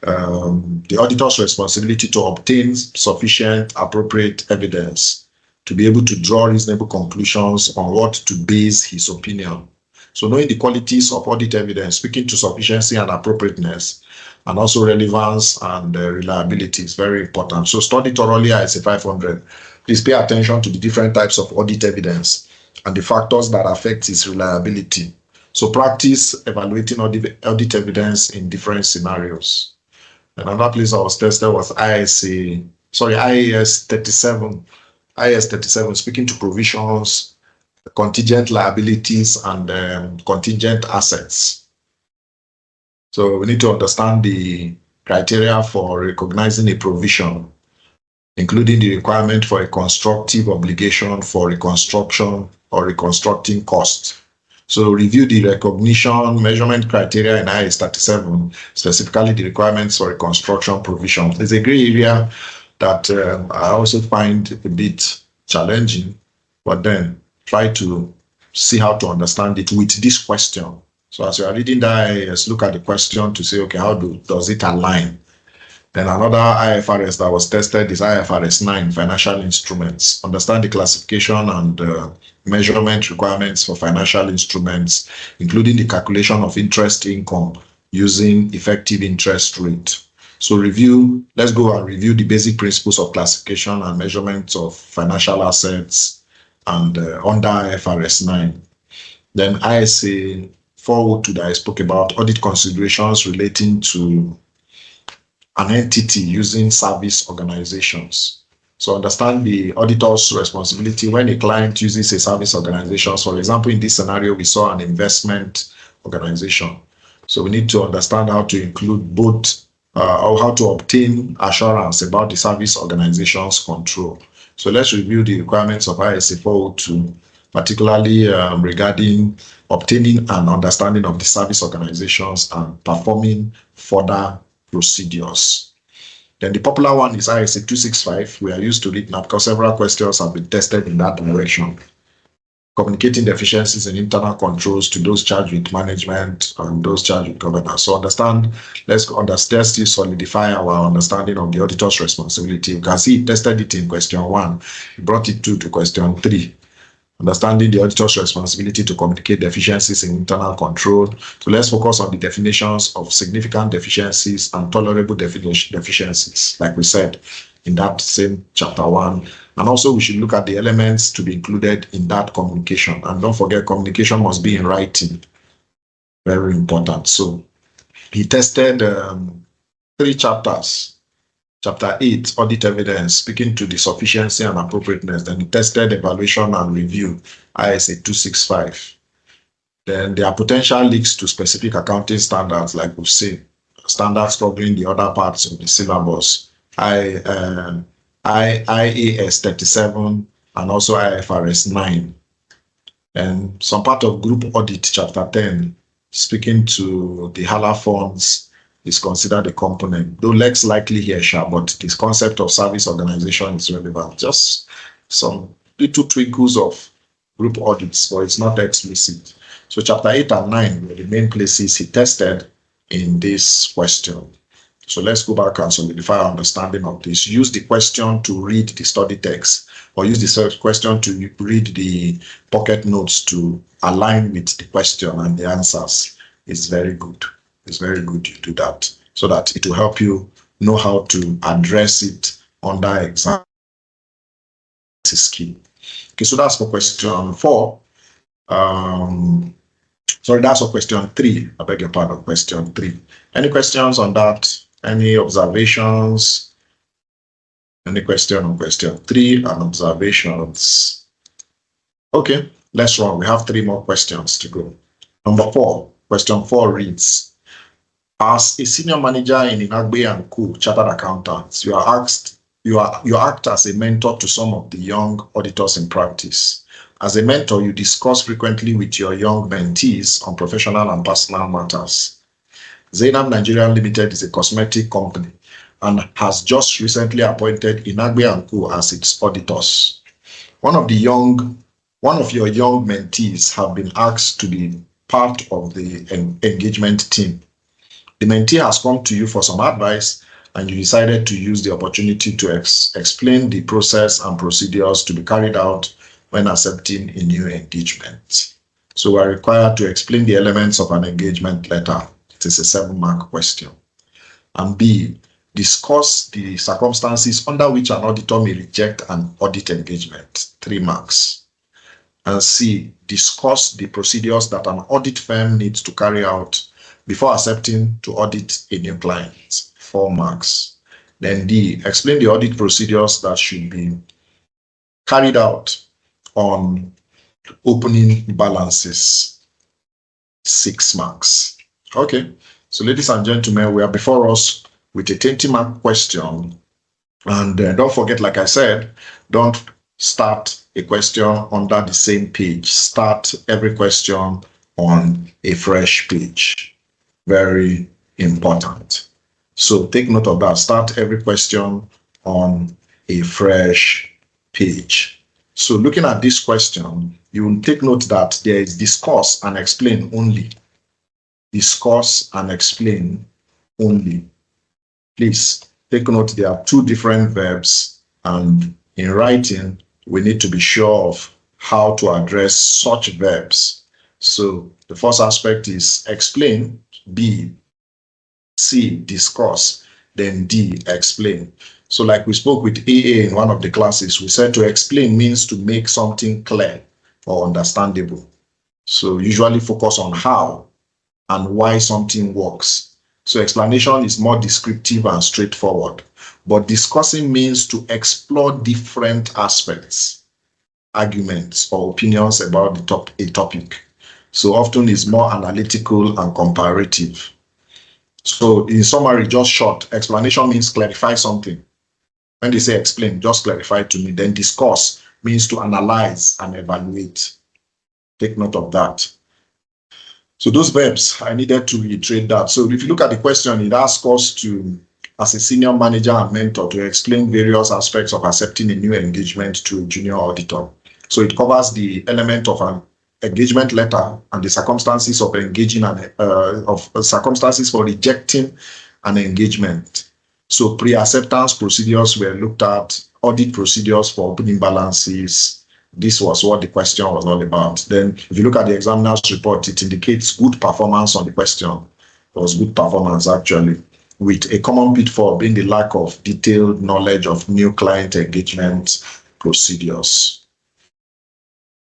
auditor's responsibility to obtain sufficient, appropriate evidence to be able to draw reasonable conclusions on what to base his opinion. So knowing the qualities of audit evidence, speaking to sufficiency and appropriateness, and also relevance and reliability is very important. So study thoroughly ISA 500. Please pay attention to the different types of audit evidence and the factors that affect its reliability. So practice evaluating audit evidence in different scenarios. Another place I was tested was ISA sorry, IAS 37. IAS 37, speaking to provisions, contingent liabilities, and contingent assets. So we need to understand the criteria for recognizing a provision, including the requirement for a constructive obligation for reconstruction or reconstructing costs. So review the recognition measurement criteria in IAS 37, specifically the requirements for reconstruction provision. There's a gray area that I also find a bit challenging, but then try to see how to understand it with this question. So as you are reading that IAS, look at the question to say, okay, how does it align? Then another IFRS that was tested is IFRS 9, financial instruments. Understand the classification and measurement requirements for financial instruments, including the calculation of interest income using effective interest rate. So let's go and review the basic principles of classification and measurement of financial assets and under IFRS 9. Then ISA 402 that I spoke about, audit considerations relating to an entity using service organizations. So understand the auditor's responsibility when a client uses a service organization. For example, in this scenario, we saw an investment organization. So we need to understand how to include both or how to obtain assurance about the service organization's control. So let's review the requirements of ISA 402, particularly regarding obtaining an understanding of the service organizations and performing further procedures. Then the popular one is ISA 265. We are used to it now because several questions have been tested in that direction. Communicating deficiencies in internal controls to those charged with management and those charged with governance. So let's still solidify our understanding of the auditor's responsibility. You can see it tested it in question 1. It brought it to question 3. Understanding the auditor's responsibility to communicate deficiencies in internal control. So let's focus on the definitions of significant deficiencies and tolerable deficiencies, like we said in that same chapter 1. And also we should look at the elements to be included in that communication. And don't forget, communication must be in writing. Very important. So he tested 3 chapters. Chapter 8, audit evidence, speaking to the sufficiency and appropriateness. Then he tested evaluation and review, ISA 265. Then there are potential leaks to specific accounting standards, like we've seen, standards covering the other parts of the syllabus, IAS 37 and also IFRS 9. And some part of group audit, chapter 10, speaking to the HALA funds, is considered a component, though less likely here, but this concept of service organization is relevant. Just some little twinkles of group audits, but it's not explicit. So chapter 8 and 9 were the main places he tested in this question. So let's go back and solidify our understanding of this. Use the question to read the study text, or use the question to read the pocket notes to align with the question and the answers. It's very good. It's very good you do that, so that it will help you know how to address it under exam. This is key. Okay, so that's for question 4. Sorry, that's for question 3. I beg your pardon, question 3. Any questions on that? Any observations? Any question on question 3 and observations? Okay, let's run. We have 3 more questions to go. Number 4, question 4 reads, as a senior manager in Dogba & Co. Chartered Accountants, you act as a mentor to some of the young auditors in practice. As a mentor, you discuss frequently with your young mentees on professional and personal matters. Edith Nigeria Limited is a cosmetic company and has just recently appointed Dogba & Co. as its auditors. One of your young mentees have been asked to be part of the engagement team. The mentee has come to you for some advice, and you decided to use the opportunity to explain the process and procedures to be carried out when accepting a new engagement. So we are required to explain the elements of an engagement letter. It is a 7-mark question. And B, discuss the circumstances under which an auditor may reject an audit engagement. 3 marks. And C, discuss the procedures that an audit firm needs to carry out before accepting to audit a new client. 4 marks. Then D, explain the audit procedures that should be carried out on opening balances. 6 marks. Okay, so ladies and gentlemen, we are before us with a 20-mark question. And don't forget, like I said, don't start a question under the same page. Start every question on a fresh page. Very important. So take note of that. Start every question on a fresh page. So looking at this question, you will take note that there is discuss and explain only. Discuss and explain only. Please take note there are 2 different verbs, and in writing, we need to be sure of how to address such verbs. So the first aspect is explain, B, C, discuss, then D, explain. So like we spoke with AA in one of the classes, we said to explain means to make something clear or understandable. So usually focus on how and why something works. So explanation is more descriptive and straightforward. But discussing means to explore different aspects, arguments, or opinions about a topic. So often it's more analytical and comparative. So in summary, just short, explanation means clarify something. When they say explain, just clarify to me. Then discuss means to analyze and evaluate. Take note of that. So those verbs, I needed to reiterate that. So if you look at the question, it asks us to, as a senior manager and mentor, to explain various aspects of accepting a new engagement to a junior auditor. So it covers the element of an engagement letter and the circumstances of engaging and circumstances for rejecting an engagement. So pre-acceptance procedures were looked at, audit procedures for opening balances. This was what the question was all about. Then if you look at the examiner's report, it indicates good performance on the question. It was good performance actually, with a common pitfall being the lack of detailed knowledge of new client engagement procedures.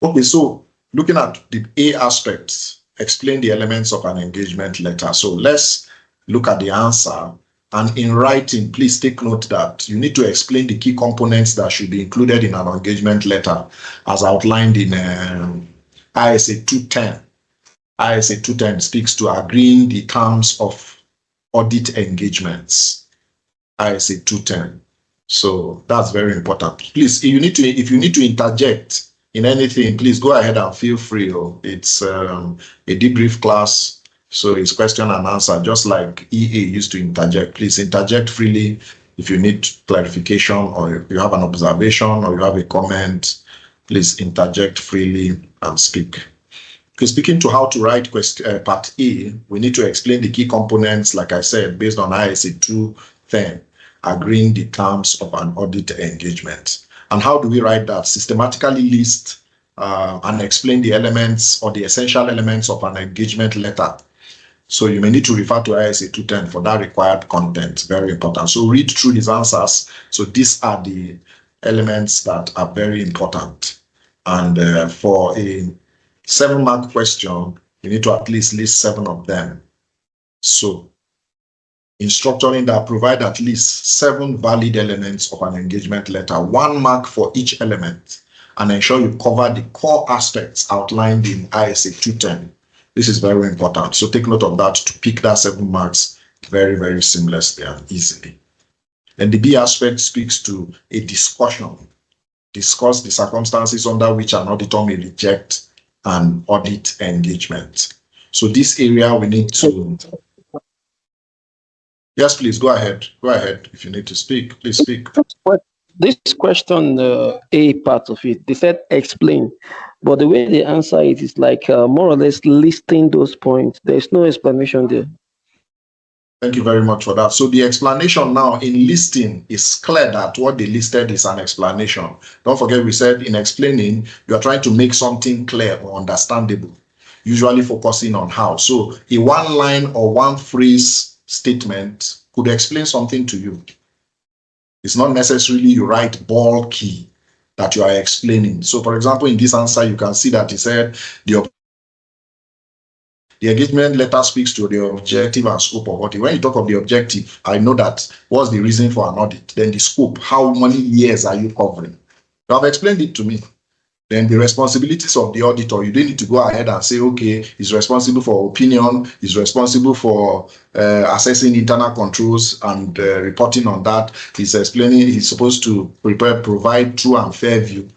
Okay, so looking at the A aspects, explain the elements of an engagement letter. So let's look at the answer. And in writing, please take note that you need to explain the key components that should be included in an engagement letter as outlined in ISA 210. ISA 210 speaks to agreeing the terms of audit engagements. ISA 210. So that's very important. Please, if you need to interject in anything, please go ahead and feel free. It's a debrief class. So it's question and answer, just like EA used to interject. Please interject freely if you need clarification or you have an observation or you have a comment. Please interject freely and speak. Okay, speaking to how to write part A, we need to explain the key components, like I said, based on ISA 210, agreeing the terms of an audit engagement. And how do we write that? Systematically list and explain the elements or the essential elements of an engagement letter. So you may need to refer to ISA 210 for that required content. Very important. So read through these answers. So these are the elements that are very important. And for a 7-mark question, you need to at least list 7 of them. So in structuring that, provide at least 7 valid elements of an engagement letter, 1 mark for each element, and ensure you cover the core aspects outlined in ISA 210. This is very important. So take note of that to pick that 7 marks very, very seamlessly and easily. And the B aspect speaks to a discussion. Discuss the circumstances under which an auditor may reject an audit engagement. So this area we need to... Yes, please, go ahead. Go ahead. If you need to speak, please speak. This question, A part of it, they said explain. But the way they answer it is like more or less listing those points. There's no explanation there. Thank you very much for that. So the explanation now in listing is clear that what they listed is an explanation. Don't forget we said in explaining, you are trying to make something clear or understandable, usually focusing on how. So a 1-line or 1-phrase statement could explain something to you. It's not necessarily you write bulky that you are explaining. So for example, in this answer, you can see that he said The engagement letter speaks to the objective and scope of audit. When you talk of the objective, I know that what's the reason for an audit. Then the scope, how many years are you covering? You have explained it to me. Then the responsibilities of the auditor, you don't need to go ahead and say, okay, he's responsible for opinion, he's responsible for assessing internal controls and reporting on that. He's explaining, he's supposed to provide true and fair view.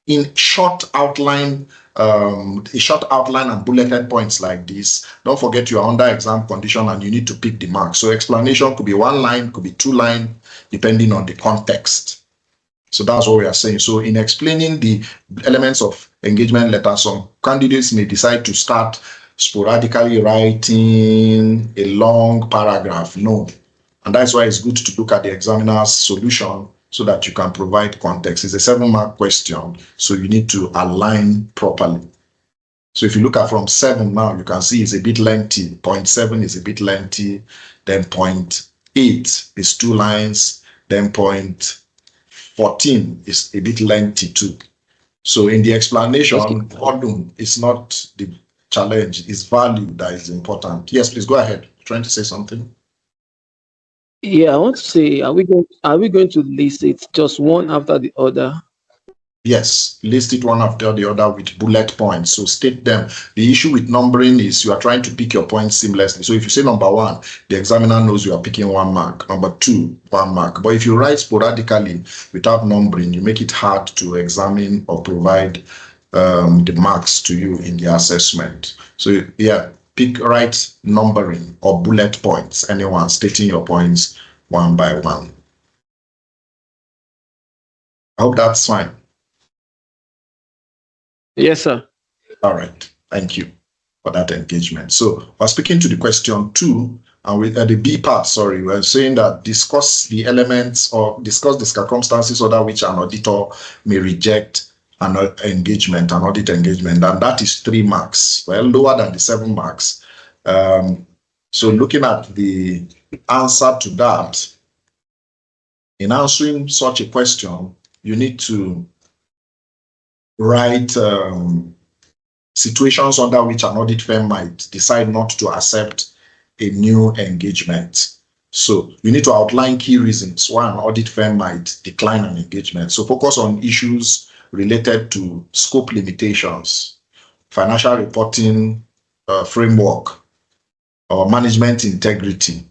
In short outline, and bulleted points like this, don't forget you are under exam condition and you need to pick the mark. So explanation could be 1 line, could be 2 lines, depending on the context. So that's what we are saying. So in explaining the elements of engagement letter, some candidates may decide to start sporadically writing a long paragraph. No. And that's why it's good to look at the examiner's solution so that you can provide context. It's a 7-mark question, so you need to align properly. So if you look at from 7 now, you can see it's a bit lengthy. Point 7 is a bit lengthy. Then point 8 is 2 lines. Then point 14 is a bit lengthy too. So in the explanation, volume is not the challenge, it's value that is important. Yes, please go ahead. You're trying to say something? Yeah, I want to say, are we going to list it just one after the other? Yes, list it one after the other with bullet points. So state them. The issue with numbering is you are trying to pick your points seamlessly. So if you say number 1, the examiner knows you are picking 1 mark. Number 2, 1 mark. But if you write sporadically without numbering, you make it hard to examine or provide the marks to you in the assessment. So yeah, write numbering or bullet points. Anyone stating your points 1 by 1. I hope that's fine. Yes, sir. All right. Thank you for that engagement. So we're speaking to the question 2, and with the B part, sorry, we're saying that discuss the elements or discuss the circumstances under which an auditor may reject an engagement, an audit engagement, and that is 3 marks, well, lower than the 7 marks. So looking at the answer to that, in answering such a question, you need to write situations under which an audit firm might decide not to accept a new engagement. So you need to outline key reasons why an audit firm might decline an engagement. So focus on issues related to scope limitations, financial reporting framework, or management integrity,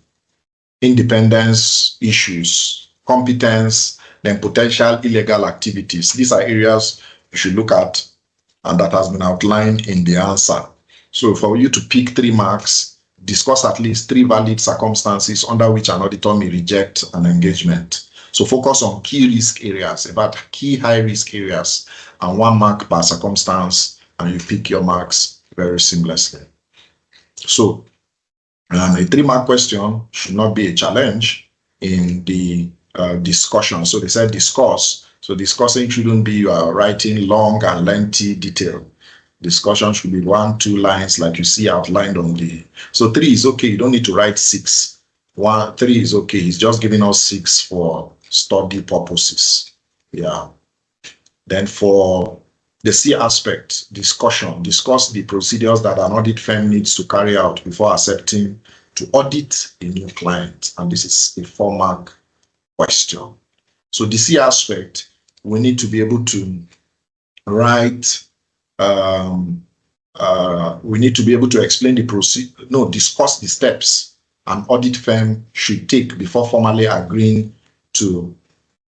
independence issues, competence, then potential illegal activities. These are areas you should look at, and that has been outlined in the answer. So for you to pick 3 marks, discuss at least 3 valid circumstances under which an auditor may reject an engagement. So focus on key risk areas, about key high risk areas, and 1 mark per circumstance, and you pick your marks very seamlessly. So a 3-mark question should not be a challenge in the discussion. So they said discuss. So discussing shouldn't be you are writing long and lengthy detail. Discussion should be 1, 2 lines like you see outlined on the. So 3 is okay. You don't need to write 6. 3 is okay. He's just giving us 6 for study purposes. Yeah. Then for the C aspect, discussion, discuss the procedures that an audit firm needs to carry out before accepting to audit a new client. And this is a 4-mark question. So the C aspect, we need to be able to write, we need to be able to explain the procedure, discuss the steps an audit firm should take before formally agreeing to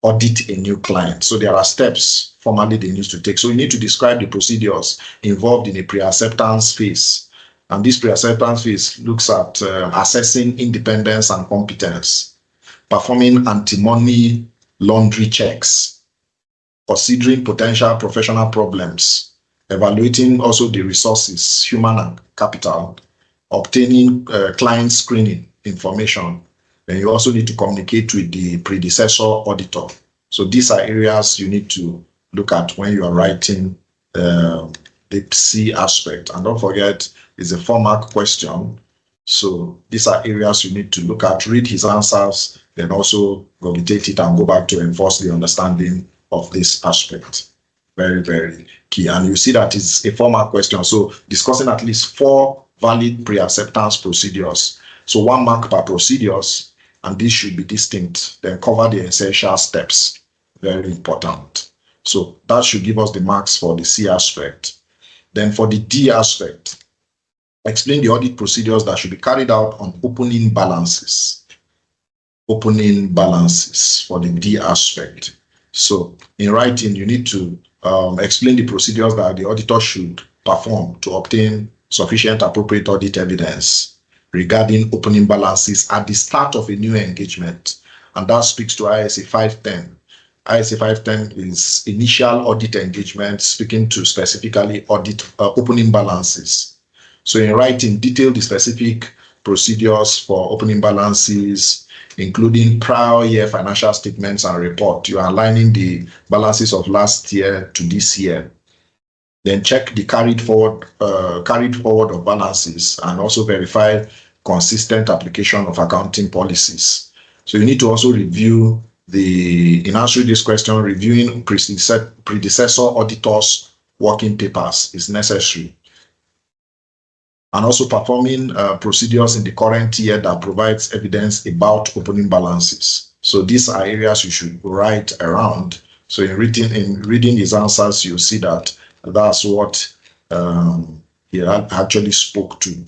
audit a new client. So there are steps formally they need to take. So you need to describe the procedures involved in a pre-acceptance phase. And this pre-acceptance phase looks at assessing independence and competence, performing anti-money laundry checks, considering potential professional problems, evaluating also the resources, human and capital, obtaining client screening information. Then you also need to communicate with the predecessor auditor. So these are areas you need to look at when you are writing the C aspect. And don't forget, it's a 4-mark question. So these are areas you need to look at, read his answers, then also regurgitate it and go back to enforce the understanding of this aspect. Very, very key. And you see that it's a 4-mark question. So discussing at least 4 valid pre-acceptance procedures. So 1 mark per procedures, and this should be distinct. Then cover the essential steps. Very important. So that should give us the marks for the C aspect. Then for the D aspect, explain the audit procedures that should be carried out on opening balances. Opening balances for the D aspect. So in writing, you need to explain the procedures that the auditor should perform to obtain sufficient appropriate audit evidence regarding opening balances at the start of a new engagement. And that speaks to ISA 510. ISA 510 is initial audit engagement, speaking to specifically audit opening balances. So in writing, detail the specific procedures for opening balances, including prior year financial statements and report. You are aligning the balances of last year to this year. Then check the carried forward of balances and also verify consistent application of accounting policies. So you need to also review in answering this question, reviewing predecessor auditors' working papers is necessary. And also performing procedures in the current year that provides evidence about opening balances. So these are areas you should write around. So in reading his answers, you see that that's what he actually spoke to.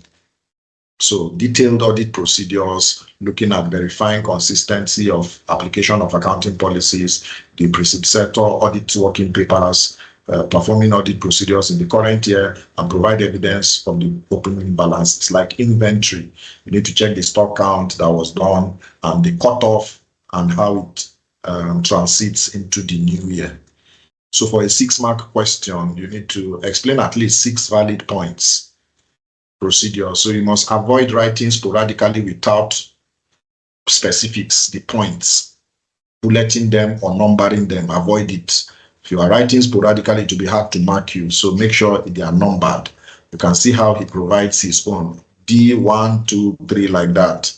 So detailed audit procedures, looking at verifying consistency of application of accounting policies, the predecessor audit working papers, performing audit procedures in the current year, and provide evidence from the opening balances, like inventory. You need to check the stock count that was done and the cutoff and how it transits into the new year. So for a 6-mark question, you need to explain at least 6 valid points. Procedure. So you must avoid writing sporadically without specifics, the points, bulleting them or numbering them. Avoid it. If you are writing sporadically, it will be hard to mark you. So make sure they are numbered. You can see how he provides his own. D1, 2, 3, like that.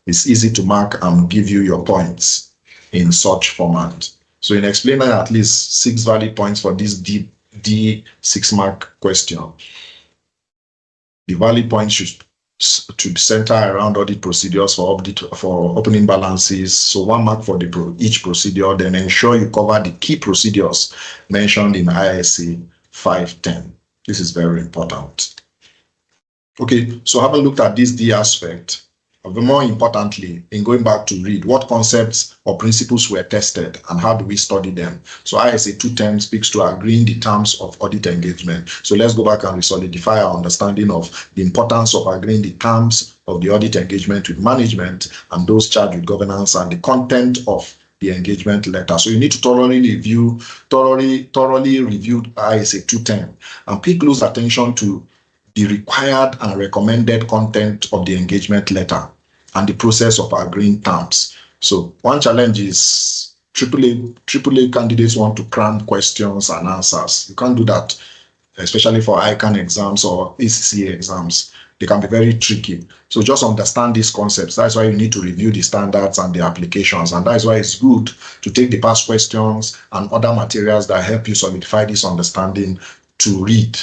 It's easy to mark and give you your points in such format. So in explaining at least 6 valid points for this D 6-mark question, the valid points should center around audit procedures for opening balances. So 1 mark for each procedure. Then ensure you cover the key procedures mentioned in ISA 510. This is very important. Okay, so having looked at this D aspect, more importantly, in going back to read, what concepts or principles were tested and how do we study them? So ISA 210 speaks to agreeing the terms of audit engagement. So let's go back and resolidify our understanding of the importance of agreeing the terms of the audit engagement with management and those charged with governance and the content of the engagement letter. So you need to thoroughly review ISA 210 and pay close attention to the required and recommended content of the engagement letter and the process of agreeing terms. So one challenge is AAA candidates want to cram questions and answers. You can't do that, especially for ICANN exams or ACCA exams. They can be very tricky. So just understand these concepts. That's why you need to review the standards and the applications. And that's why it's good to take the past questions and other materials that help you solidify this understanding to read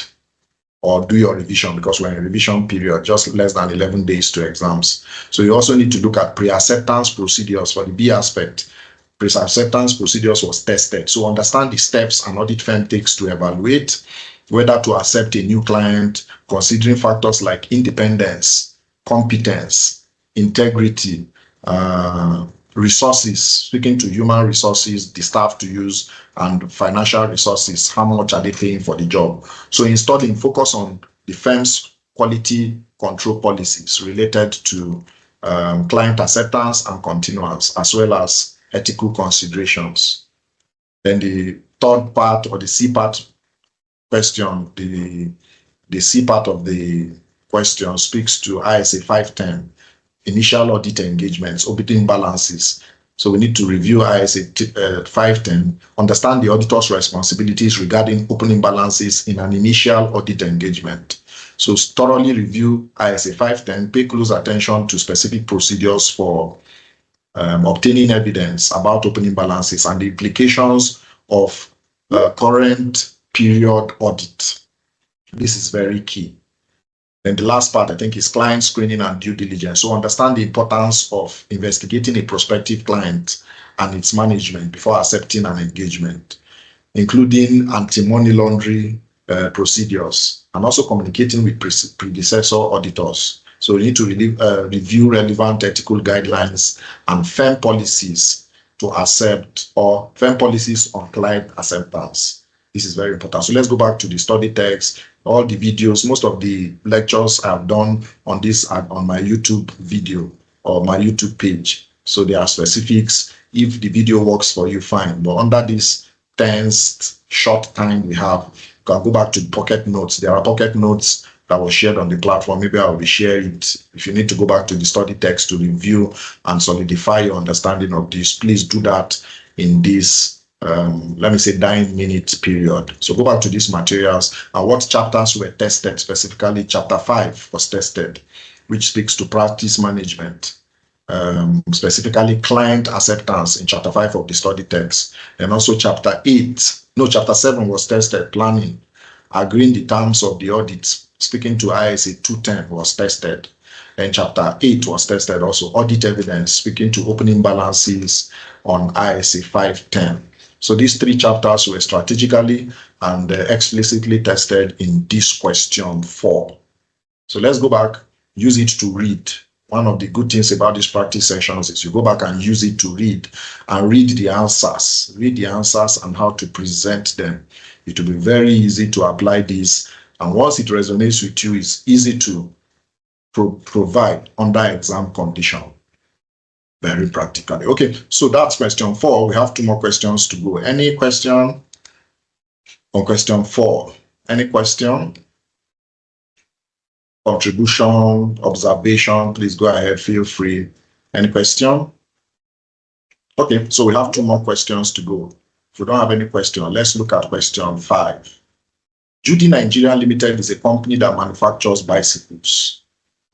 or do your revision, because we're in a revision period, just less than 11 days to exams. So you also need to look at pre-acceptance procedures for the B aspect. Pre-acceptance procedures was tested. So understand the steps an audit firm takes to evaluate whether to accept a new client, considering factors like independence, competence, integrity, resources, speaking to human resources, the staff to use, and financial resources, how much are they paying for the job? So in studying, focus on the firm's quality control policies related to client acceptance and continuance, as well as ethical considerations. Then the third part, or the C part question, the C part of the question speaks to ISA 510. Initial audit engagements, auditing balances. So we need to review ISA 510, understand the auditor's responsibilities regarding opening balances in an initial audit engagement. So thoroughly review ISA 510, pay close attention to specific procedures for obtaining evidence about opening balances and the implications of current period audit. This is very key. Then the last part, I think, is client screening and due diligence. So understand the importance of investigating a prospective client and its management before accepting an engagement, including anti-money laundering procedures, and also communicating with predecessor auditors. So you need to review relevant ethical guidelines and firm policies to accept, or firm policies on client acceptance. This is very important. So let's go back to the study text. All the videos, most of the lectures I've done on this are on my YouTube video or my YouTube page. So there are specifics. If the video works for you, fine. But under this tense short time we have, you can go back to the pocket notes. There are pocket notes that was shared on the platform. Maybe I'll reshare it. If you need to go back to the study text to review and solidify your understanding of this, please do that in this let me say 9-minute period. So go back to these materials and what chapters were tested. Specifically chapter 5 was tested, which speaks to practice management, specifically client acceptance in chapter 5 of the study text. And also chapter 7 was tested, planning, agreeing the terms of the audit, speaking to ISA 210 was tested. And chapter 8 was tested also, audit evidence, speaking to opening balances on ISA 510. So these 3 chapters were strategically and explicitly tested in this question 4. So let's go back, use it to read. One of the good things about these practice sessions is you go back and use it to read and read the answers. Read the answers and how to present them. It will be very easy to apply this. And once it resonates with you, it's easy to provide under exam condition. Very practically. Okay, so that's question 4. We have 2 more questions to go. Any question on question 4? Any question? Contribution, observation, please go ahead, feel free. Any question? Okay, so we have 2 more questions to go. If we don't have any question, let's look at question 5. Judy Nigeria Limited is a company that manufactures bicycles.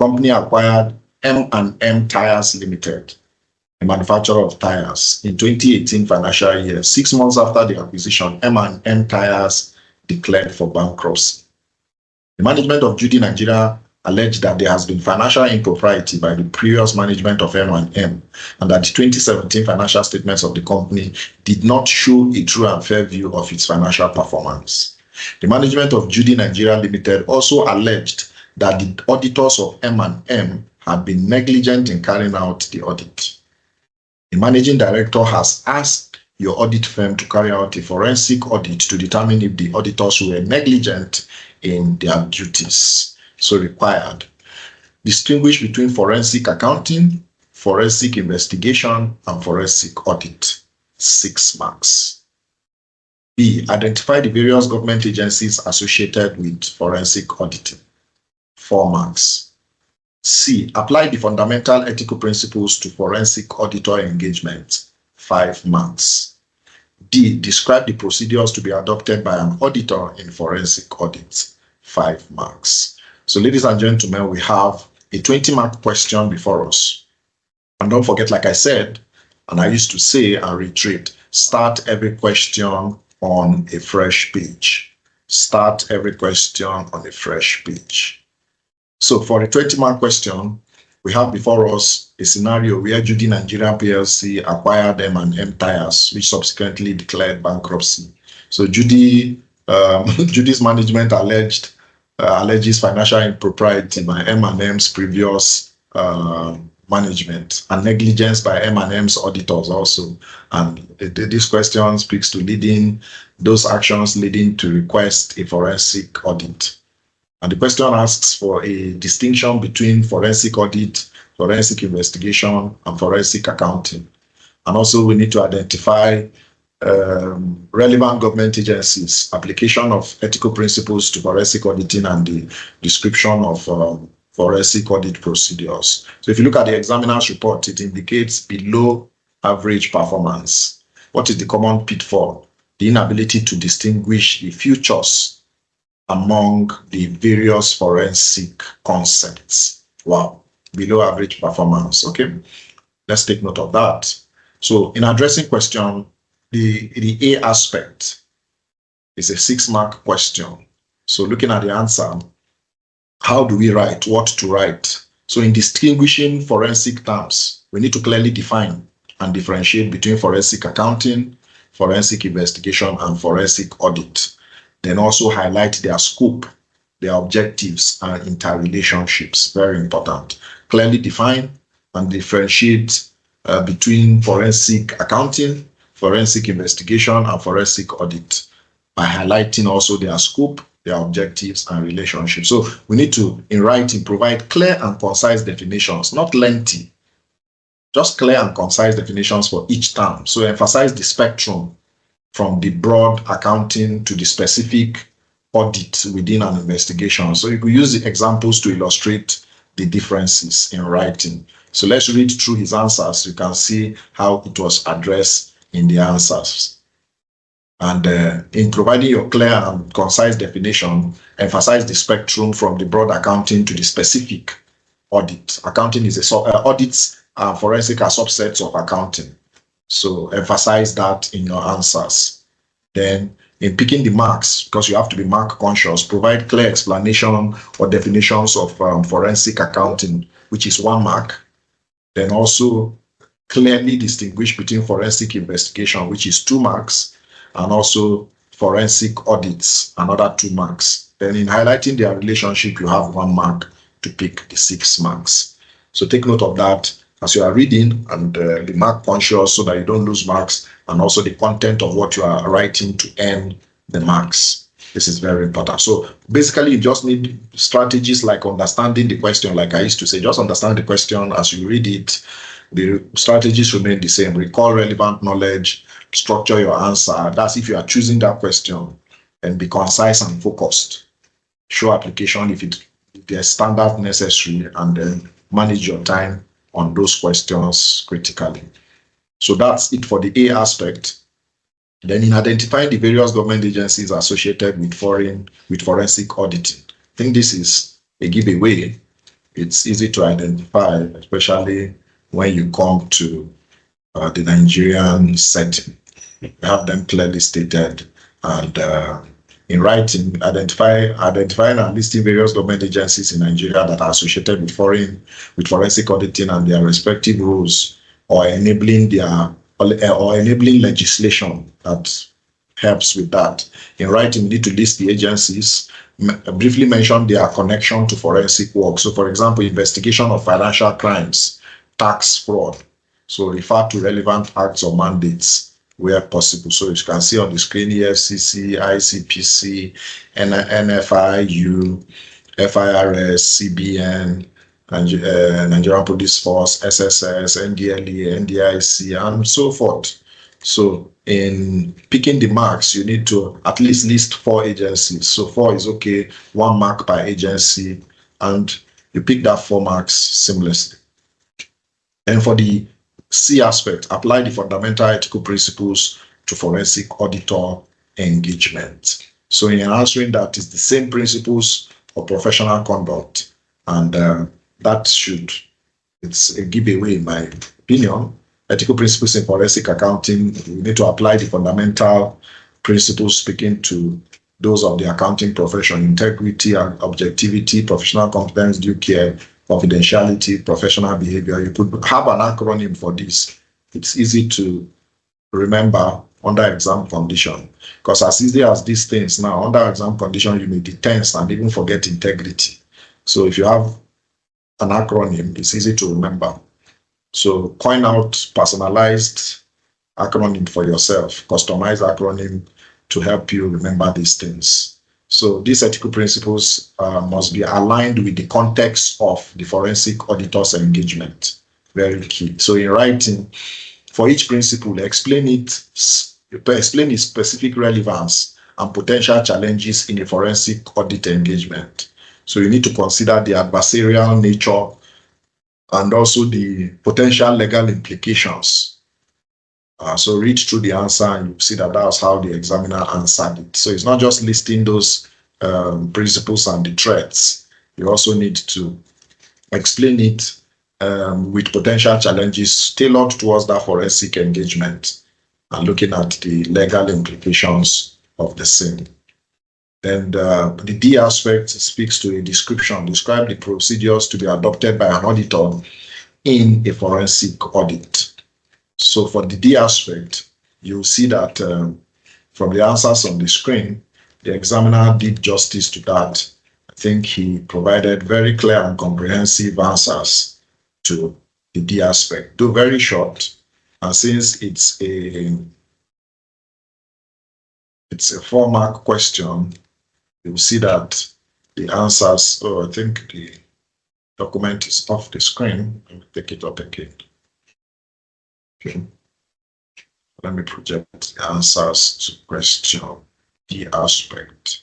Company acquired M&M Tires Limited, a manufacturer of tires, in 2018 financial year. 6 months after the acquisition, M&M Tires declared for bankruptcy. The management of Judy Nigeria alleged that there has been financial impropriety by the previous management of M&M, and that the 2017 financial statements of the company did not show a true and fair view of its financial performance. The management of Judy Nigeria Limited also alleged that the auditors of M&M had been negligent in carrying out the audit. The managing director has asked your audit firm to carry out a forensic audit to determine if the auditors were negligent in their duties. So required. Distinguish between forensic accounting, forensic investigation, and forensic audit. 6 marks. B. Identify the various government agencies associated with forensic auditing. 4 marks. C. Apply the fundamental ethical principles to forensic auditor engagement. 5 marks. D. Describe the procedures to be adopted by an auditor in forensic audit. 5 marks. So ladies and gentlemen, we have a 20-mark question before us. And don't forget, like I said, and I used to say and reiterate, start every question on a fresh page. Start every question on a fresh page. So for a 20-mark question, we have before us a scenario where Judy Nigeria PLC acquired M&M Tires, which subsequently declared bankruptcy. So Judy's management alleges financial impropriety by M&M's previous management and negligence by M&M's auditors also. And this question speaks to those actions leading to request a forensic audit. And the question asks for a distinction between forensic audit, forensic investigation, and forensic accounting. And also we need to identify relevant government agencies, application of ethical principles to forensic auditing, and the description of forensic audit procedures. So if you look at the examiner's report, it indicates below average performance. What is the common pitfall? The inability to distinguish the features among the various forensic concepts. Wow, below average performance. Okay, let's take note of that. So in addressing question, the A aspect is a 6-mark question. So looking at the answer, how do we write, what to write? So in distinguishing forensic terms, we need to clearly define and differentiate between forensic accounting, forensic investigation, and forensic audit. Then also highlight their scope, their objectives, and interrelationships. Very important. Clearly define and differentiate between forensic accounting, forensic investigation, and forensic audit by highlighting also their scope, their objectives, and relationships. So we need to, in writing, provide clear and concise definitions, not lengthy, just clear and concise definitions for each term. So emphasize the spectrum from the broad accounting to the specific audit within an investigation. So you could use the examples to illustrate the differences in writing. So let's read through his answers. You can see how it was addressed in the answers. And in providing your clear and concise definition, emphasize the spectrum from the broad accounting to the specific audit. Accounting is audits and forensic are subsets of accounting. So emphasize that in your answers. Then in picking the marks, because you have to be mark conscious, provide clear explanation or definitions of forensic accounting, which is 1 mark. Then also clearly distinguish between forensic investigation, which is 2 marks, and also forensic audits, another 2 marks. Then in highlighting their relationship, you have 1 mark to pick the 6 marks. So take note of that as you are reading, and be mark conscious so that you don't lose marks, and also the content of what you are writing to earn the marks. This is very important. So basically, you just need strategies like understanding the question, like I used to say, just understand the question as you read it. The strategies remain the same. Recall relevant knowledge, structure your answer. That's if you are choosing that question, and be concise and focused. Show application if there's standard necessary, and then manage your time on those questions critically. So that's it for the A aspect. Then in identifying the various government agencies associated with forensic auditing, I think this is a giveaway. It's easy to identify, especially when you come to the Nigerian setting. You have them clearly stated, and in writing, identifying and listing various government agencies in Nigeria that are associated with forensic auditing and their respective rules, or enabling legislation that helps with that. In writing, we need to list the agencies, briefly mention their connection to forensic work. So, for example, investigation of financial crimes, tax fraud. So refer to relevant acts or mandates where possible. So you can see on the screen, EFCC, ICPC, NFIU, FIRS, CBN, Nigerian Police Force, SSS, NDLE, NDIC, and so forth. So in picking the marks, you need to at least list 4 agencies. So 4 is okay, 1 mark per agency, and you pick that 4 marks seamlessly. And for the C aspect, apply the fundamental ethical principles to forensic auditor engagement. So in answering that, is the same principles of professional conduct, and it's a giveaway in my opinion. Ethical principles in forensic accounting, we need to apply the fundamental principles speaking to those of the accounting profession: integrity and objectivity, professional competence, due care, confidentiality, professional behavior. You could have an acronym for this. It's easy to remember under exam condition, because as easy as these things now, under exam condition, you may be tense and even forget integrity. So if you have an acronym, it's easy to remember. So coin out personalized acronym for yourself, customize acronym to help you remember these things. So these ethical principles must be aligned with the context of the forensic auditor's engagement. Very key. So in writing, for each principle, explain its specific relevance and potential challenges in a forensic audit engagement. So you need to consider the adversarial nature and also the potential legal implications. So read through the answer and you see that that's how the examiner answered it. So it's not just listing those principles and the threats. You also need to explain it with potential challenges tailored towards that forensic engagement and looking at the legal implications of the same. Then the D aspect speaks to a description, describe the procedures to be adopted by an auditor in a forensic audit. So for the D aspect, you'll see that from the answers on the screen, the examiner did justice to that. I think he provided very clear and comprehensive answers to the D aspect, though very short. And since it's a 4-mark question, you'll see that the answers, I think the document is off the screen. Let me take it up again. Okay. Let me project the answers to question D aspect.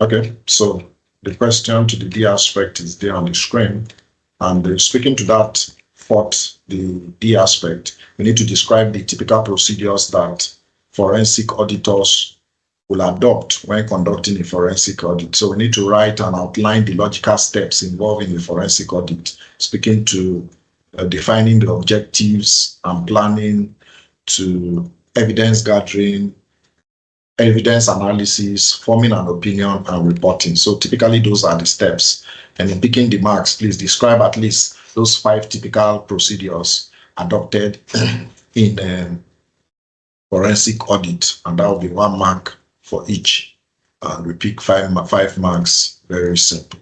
Okay, so the question to the D aspect is there on the screen. And speaking to that the D aspect, we need to describe the typical procedures that forensic auditors will adopt when conducting a forensic audit. So we need to write and outline the logical steps involved in a forensic audit, speaking to defining the objectives and planning, to evidence gathering, evidence analysis, forming an opinion, and reporting. So typically those are the steps. And in picking the marks, please describe at least those 5 typical procedures adopted in forensic audit, and that will be 1 mark for each. And we pick 5 marks, very simple.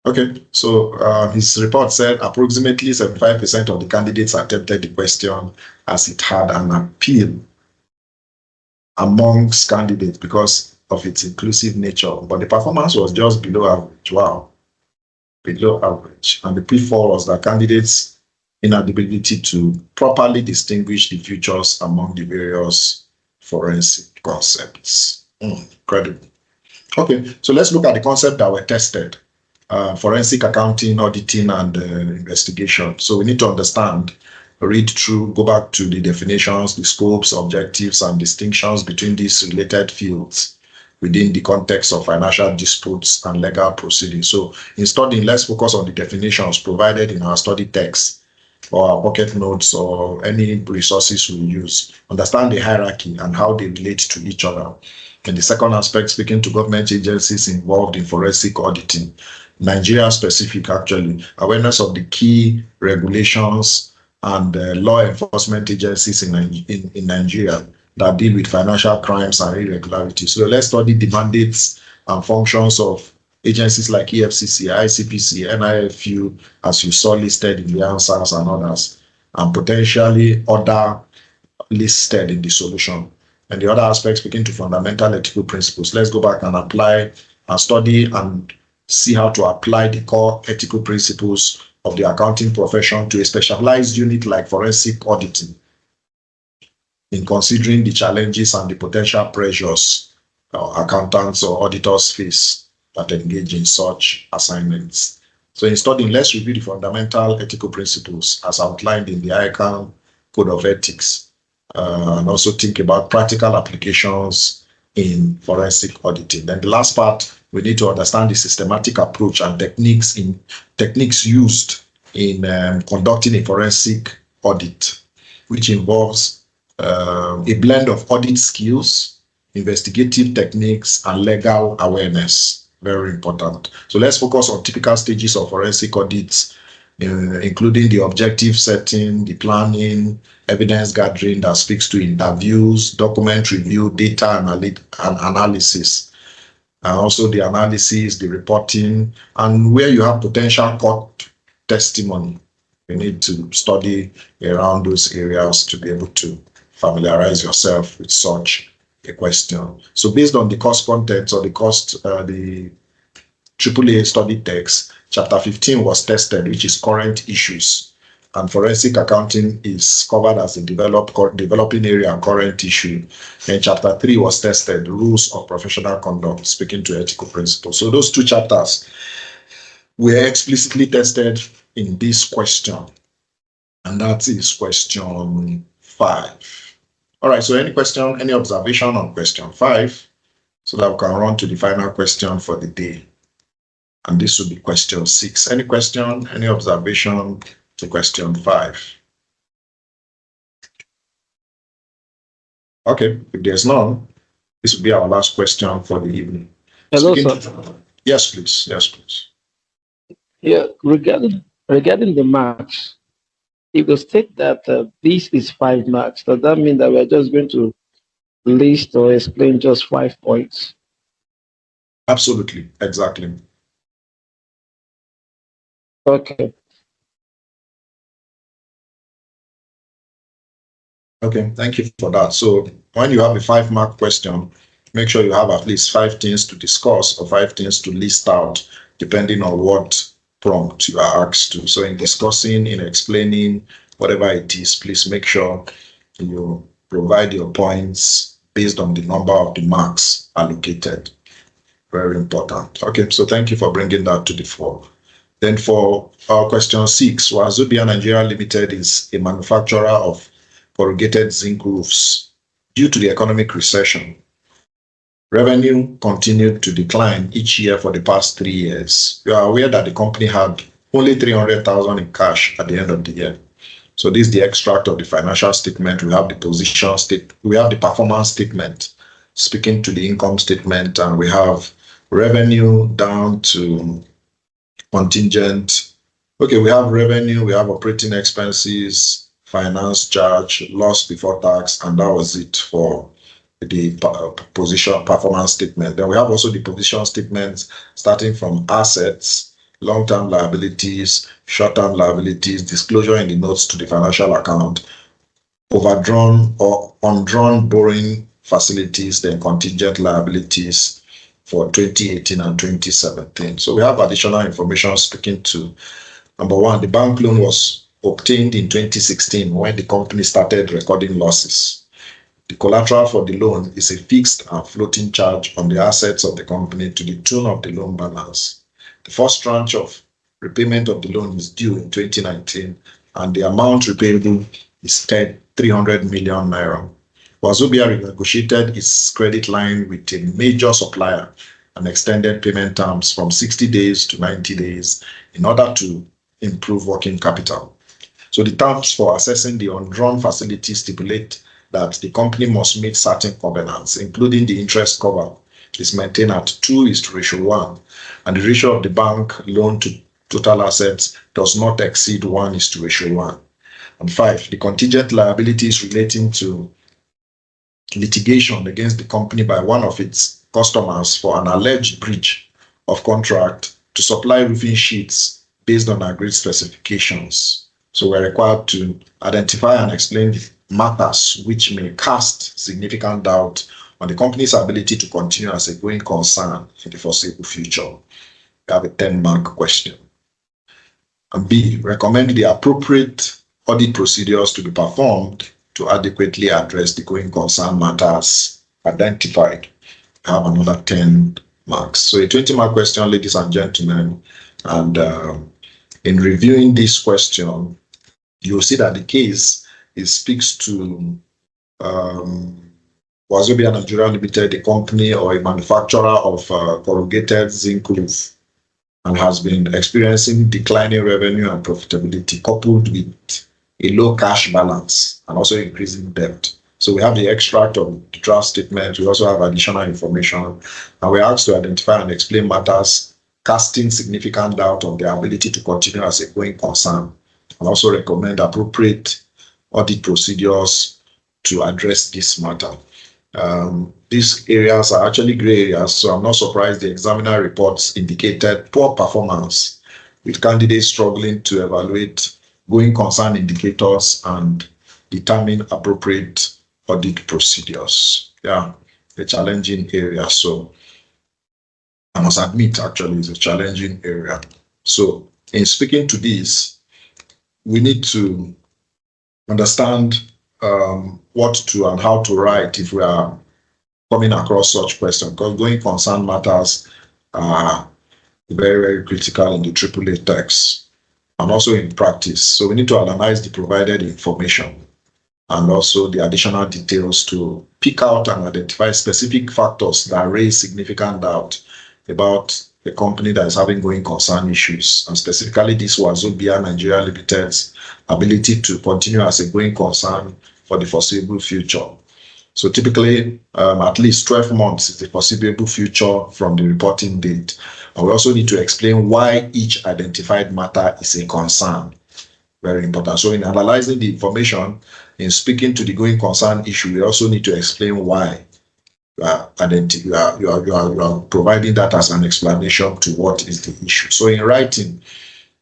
Okay, so his report said approximately 75% of the candidates attempted the question as it had an appeal amongst candidates because of its inclusive nature, but the performance was just below average. Wow, below average. And the pitfall was that candidates' inability to properly distinguish the features among the various forensic concepts. Incredible. Okay, so let's look at the concepts that were tested. Forensic accounting, auditing, and investigation. So we need to understand, read through, go back to the definitions, the scopes, objectives, and distinctions between these related fields within the context of financial disputes and legal proceedings. So in studying, let's focus on the definitions provided in our study text or our pocket notes or any resources we use. Understand the hierarchy and how they relate to each other. And the second aspect, speaking to government agencies involved in forensic auditing, Nigeria specific actually, awareness of the key regulations and law enforcement agencies in Nigeria that deal with financial crimes and irregularities. So let's study the mandates and functions of agencies like EFCC, ICPC, NIFU, as you saw listed in the answers and others, and potentially other listed in the solution. And the other aspects speaking to fundamental ethical principles. Let's go back and apply and study and see how to apply the core ethical principles of the accounting profession to a specialized unit like forensic auditing in considering the challenges and the potential pressures accountants or auditors face that engage in such assignments. So in studying, let's review the fundamental ethical principles as outlined in the ICANN Code of Ethics, and also think about practical applications in forensic auditing. Then the last part, we need to understand the systematic approach and techniques used in conducting a forensic audit, which involves a blend of audit skills, investigative techniques, and legal awareness. Very important. So let's focus on typical stages of forensic audits, including the objective setting, the planning, evidence gathering that speaks to interviews, document review, data analysis, and also the analysis, the reporting, and where you have potential court testimony. You need to study around those areas to be able to familiarize yourself with such a question. So based on the course contents or the AAA study text, chapter 15 was tested, which is current issues. And forensic accounting is covered as a developing area and current issue. And chapter 3 was tested, rules of professional conduct, speaking to ethical principles. So those 2 chapters were explicitly tested in this question. And that is question 5. All right, so any question, any observation on question 5, so that we can run to the final question for the day. And this will be question 6. Any question, any observation to question 5? Okay, if there's none, this will be our last question for the evening. Hello, sir. Yes, please. Yes, please. Yeah, regarding the marks, if they state that this is 5 marks, does that mean that we're just going to list or explain just 5 points? Absolutely, exactly. Okay. Okay, thank you for that. So when you have a 5-mark question, make sure you have at least 5 things to discuss or 5 things to list out, depending on what prompt you are asked to. So in discussing, in explaining, whatever it is, please make sure you provide your points based on the number of the marks allocated. Very important. Okay, so thank you for bringing that to the fore. Then for question 6, Wazobia Nigeria Limited is a manufacturer of corrugated zinc roofs. Due to the economic recession, revenue continued to decline each year for the past 3 years. You are aware that the company had only 300,000 in cash at the end of the year. So this is the extract of the financial statement. We have the position we have the performance statement speaking to the income statement, and we have revenue down to contingent. Okay, we have revenue, we have operating expenses, finance charge, loss before tax, and that was it for the position performance statement. Then we have also the position statements starting from assets, long-term liabilities, short-term liabilities, disclosure in the notes to the financial account, overdrawn or undrawn borrowing facilities, then contingent liabilities for 2018 and 2017. So we have additional information speaking to, number 1, the bank loan was obtained in 2016 when the company started recording losses. The collateral for the loan is a fixed and floating charge on the assets of the company to the tune of the loan balance. The first tranche of repayment of the loan is due in 2019, and the amount repayable is 300 million naira. Wazobia renegotiated its credit line with a major supplier and extended payment terms from 60 days to 90 days in order to improve working capital. So the terms for assessing the undrawn facility stipulate that the company must meet certain covenants, including the interest cover is maintained at 2:1, and the ratio of the bank loan to total assets does not exceed 1:1. And 5, the contingent liabilities relating to litigation against the company by one of its customers for an alleged breach of contract to supply roofing sheets based on agreed specifications. So we're required to identify and explain the matters which may cast significant doubt on the company's ability to continue as a going concern in the foreseeable future. We have a 10-mark question. And B, recommend the appropriate audit procedures to be performed to adequately address the going concern matters identified. We have another 10 marks. So a 20-mark question, ladies and gentlemen. And in reviewing this question, you'll see that the case speaks to Wazobia Nigeria Limited, a company or a manufacturer of corrugated zinc roof, and has been experiencing declining revenue and profitability coupled with a low cash balance and also increasing debt. So we have the extract of the draft statement. We also have additional information, and we're asked to identify and explain matters casting significant doubt on their ability to continue as a going concern, and also recommend appropriate audit procedures to address this matter. These areas are actually gray areas, so I'm not surprised the examiner reports indicated poor performance, with candidates struggling to evaluate going concern indicators and determine appropriate audit procedures. Yeah, a challenging area. So I must admit, actually, it's a challenging area. So in speaking to this, we need to understand what to and how to write if we are coming across such questions, because going concern matters are very, very critical in the AAA text and also in practice. So we need to analyze the provided information and also the additional details to pick out and identify specific factors that raise significant doubt about a company that is having going concern issues. And specifically, this was Dogba Nigeria Limited's ability to continue as a going concern for the foreseeable future. So typically, at least 12 months is the foreseeable future from the reporting date. And we also need to explain why each identified matter is a concern. Very important. So in analyzing the information, in speaking to the going concern issue, we also need to explain why you are providing that as an explanation to what is the issue. So in writing,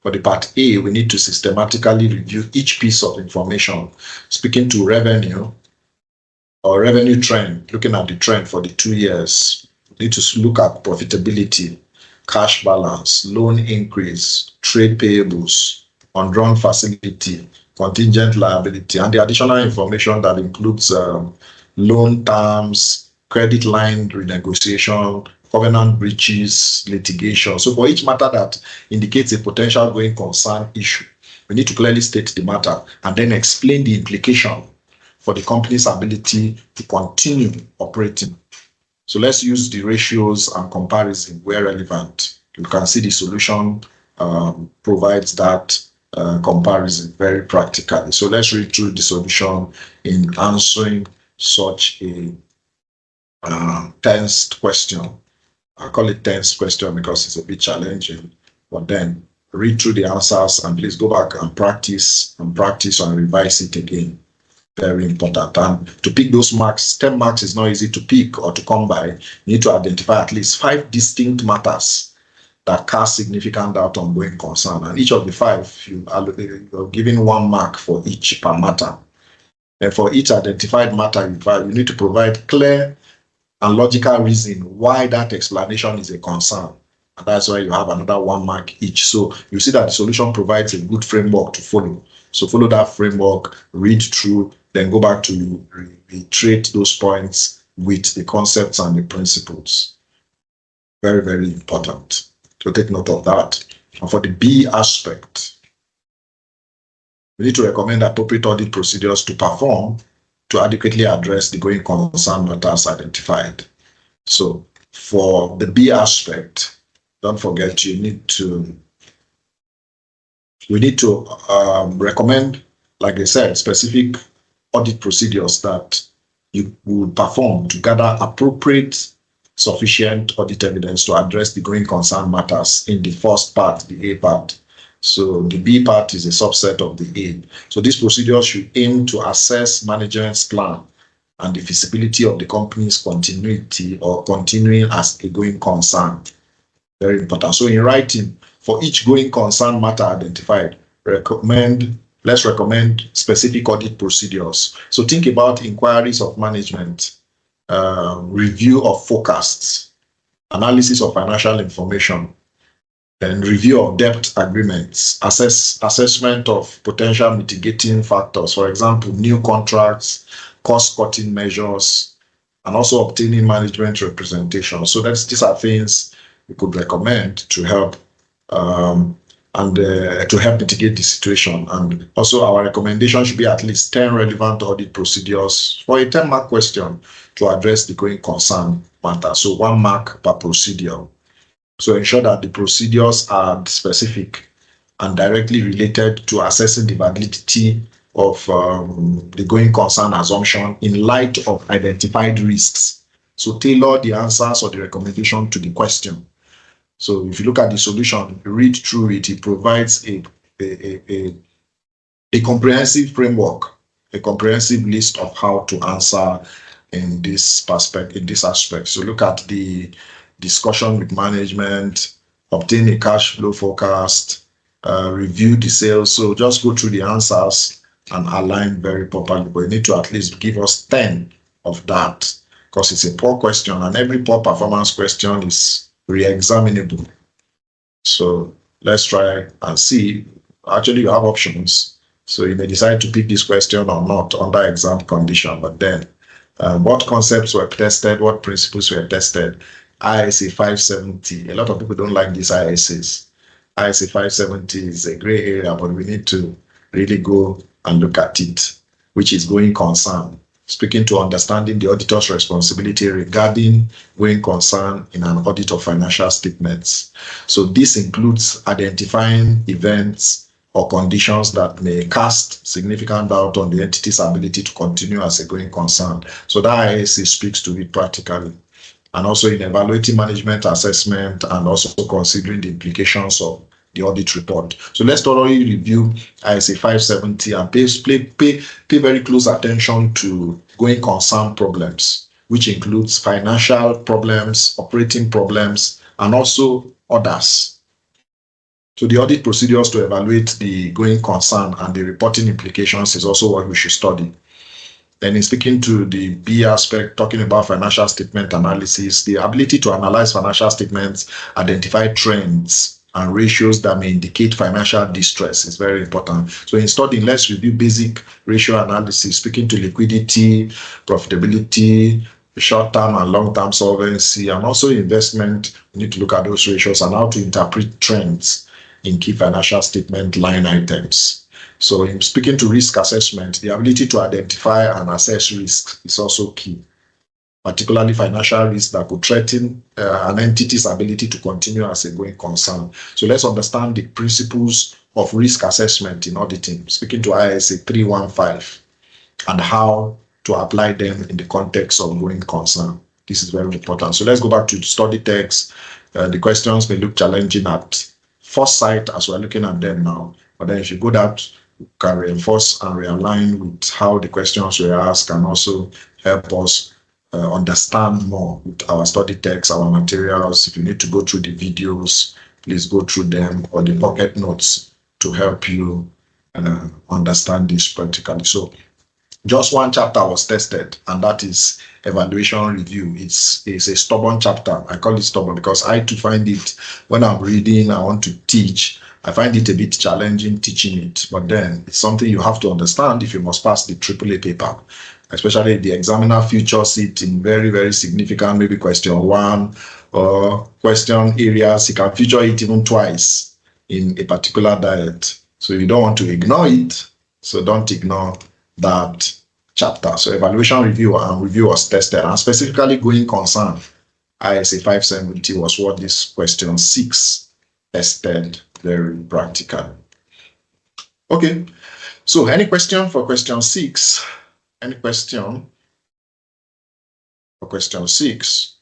for the part A, we need to systematically review each piece of information, speaking to revenue or revenue trend, looking at the trend for the 2 years. We need to look at profitability, cash balance, loan increase, trade payables, undrawn facility, contingent liability, and the additional information that includes loan terms, credit line renegotiation, covenant breaches, litigation. So for each matter that indicates a potential going concern issue, we need to clearly state the matter and then explain the implication for the company's ability to continue operating. So let's use the ratios and comparison where relevant. You can see the solution provides that comparison very practically. So let's read through the solution in answering such a tensed question. I call it tensed question because it's a bit challenging, but then read through the answers and please go back and practice and revise it again. Very important. And to pick those marks, 10 marks is not easy to pick or to come by. You need to identify at least 5 distinct matters that cast significant doubt on going concern. And each of the 5, you're giving 1 mark for each per matter. And for each identified matter you need to provide clear and logical reason why that explanation is a concern. And that's why you have another 1 mark each. So you see that the solution provides a good framework to follow. So follow that framework, read through, then go back to reiterate those points with the concepts and the principles. Very, very important. So take note of that. And for the B aspect, we need to recommend appropriate audit procedures to perform to adequately address the going concern matters identified. So for the B aspect, don't forget we need to recommend, like I said, specific audit procedures that you will perform to gather appropriate, sufficient audit evidence to address the going concern matters in the first part, the A part. So the B part is a subset of the A. So these procedures should aim to assess management's plan and the feasibility of the company's continuity or continuing as a going concern. Very important. So in writing, for each going concern matter identified, let's recommend specific audit procedures. So think about inquiries of management, review of forecasts, analysis of financial information, and review of debt agreements, assessment of potential mitigating factors, for example, new contracts, cost-cutting measures, and also obtaining management representation. So these are things we could recommend to help to help mitigate the situation. And also our recommendation should be at least 10 relevant audit procedures for a 10-mark question to address the going concern matter. So 1 mark per procedure. So ensure that the procedures are specific and directly related to assessing the validity of the going concern assumption in light of identified risks. So tailor the answers or the recommendation to the question. So if you look at the solution, read through it, it provides a comprehensive framework, a comprehensive list of how to answer in this aspect. So look at the discussion with management, obtain a cash flow forecast, review the sales. So just go through the answers and align very properly. But you need to at least give us 10 of that because it's a poor question and every poor performance question is re-examinable. So let's try and see. Actually, you have options. So you may decide to pick this question or not under exam condition, but then what concepts were tested, what principles were tested. ISA 570. A lot of people don't like these ISAs. ISA 570 is a gray area, but we need to really go and look at it, which is going concern. speaking to understanding the auditor's responsibility regarding going concern in an audit of financial statements. So this includes identifying events or conditions that may cast significant doubt on the entity's ability to continue as a going concern. So that ISA speaks to it practically. And also in evaluating management assessment and also considering the implications of the audit report. So let's thoroughly review ISA 570 and pay very close attention to going concern problems, which includes financial problems, operating problems, and also others. So the audit procedures to evaluate the going concern and the reporting implications is also what we should study. Then in speaking to the B aspect, talking about financial statement analysis, the ability to analyze financial statements, identify trends and ratios that may indicate financial distress is very important. So in studying, let's review basic ratio analysis, speaking to liquidity, profitability, short-term and long-term solvency, and also investment. We need to look at those ratios and how to interpret trends in key financial statement line items. So in speaking to risk assessment, the ability to identify and assess risks is also key, particularly financial risks that could threaten an entity's ability to continue as a going concern. So let's understand the principles of risk assessment in auditing, speaking to ISA 315, and how to apply them in the context of going concern. This is very important. So let's go back to the study text. The questions may look challenging at first sight as we're looking at them now, but then if you go that, you can reinforce and realign with how the questions were asked and also help us understand more with our study text, our materials. If you need to go through the videos, please go through them, or the pocket notes to help you understand this practically. So just one chapter was tested, and that is evaluation review. It's a stubborn chapter. I call it stubborn because I too find it, when I'm reading, I want to teach, I find it a bit challenging teaching it, but then it's something you have to understand if you must pass the AAA paper, especially if the examiner features it in very, very significant, maybe question 1 or question areas. He can feature it even twice in a particular diet. So you don't want to ignore it. So don't ignore that chapter. So evaluation review and review was tested, and specifically going concern, ISA 570 was what this question 6 tested very practically. Okay, so any question for question 6? Any question for question 6?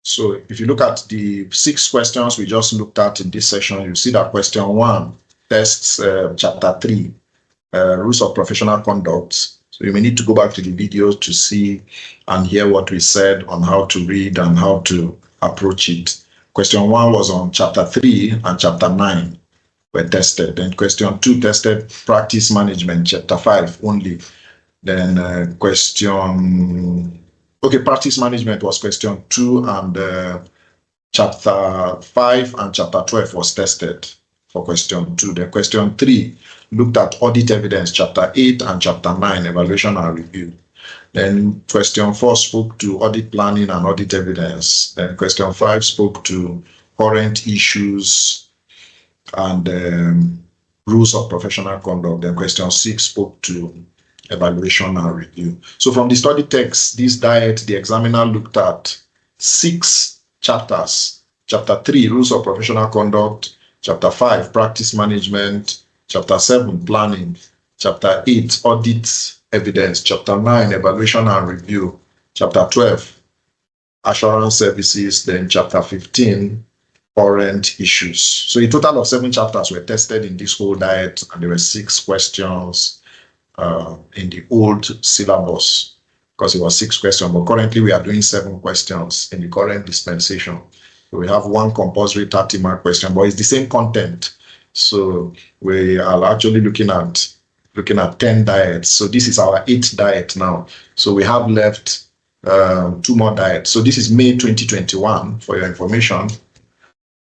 So if you look at the 6 questions we just looked at in this session, you see that question 1 tests chapter 3, rules of professional conduct. So you may need to go back to the video to see and hear what we said on how to read and how to approach it. Question 1 was on chapter 3 and chapter 9 were tested. Then question 2 tested practice management, chapter 5 only. Then practice management was question 2, and chapter 5 and chapter 12 was tested for question 2. Then question 3 looked at audit evidence, chapter 8 and chapter 9, evaluation and review. Then question 4 spoke to audit planning and audit evidence. Then question 5 spoke to current issues and rules of professional conduct. Then question 6 spoke to evaluation and review. So from the study text, this diet, the examiner looked at 6 chapters. Chapter 3, rules of professional conduct. Chapter 5, practice management. Chapter 7, planning. Chapter 8, audit evidence. Chapter 9, evaluation and review. Chapter 12, assurance services. Then chapter 15, current issues. So a total of 7 chapters were tested in this whole diet, and there were 6 questions in the old syllabus, because it was 6 questions, but currently we are doing 7 questions in the current dispensation. So we have 1 compulsory 30-mark question, but it's the same content. So we are actually looking at 10 diets. So this is our 8th diet now. So we have left 2 more diets. So this is May 2021 for your information.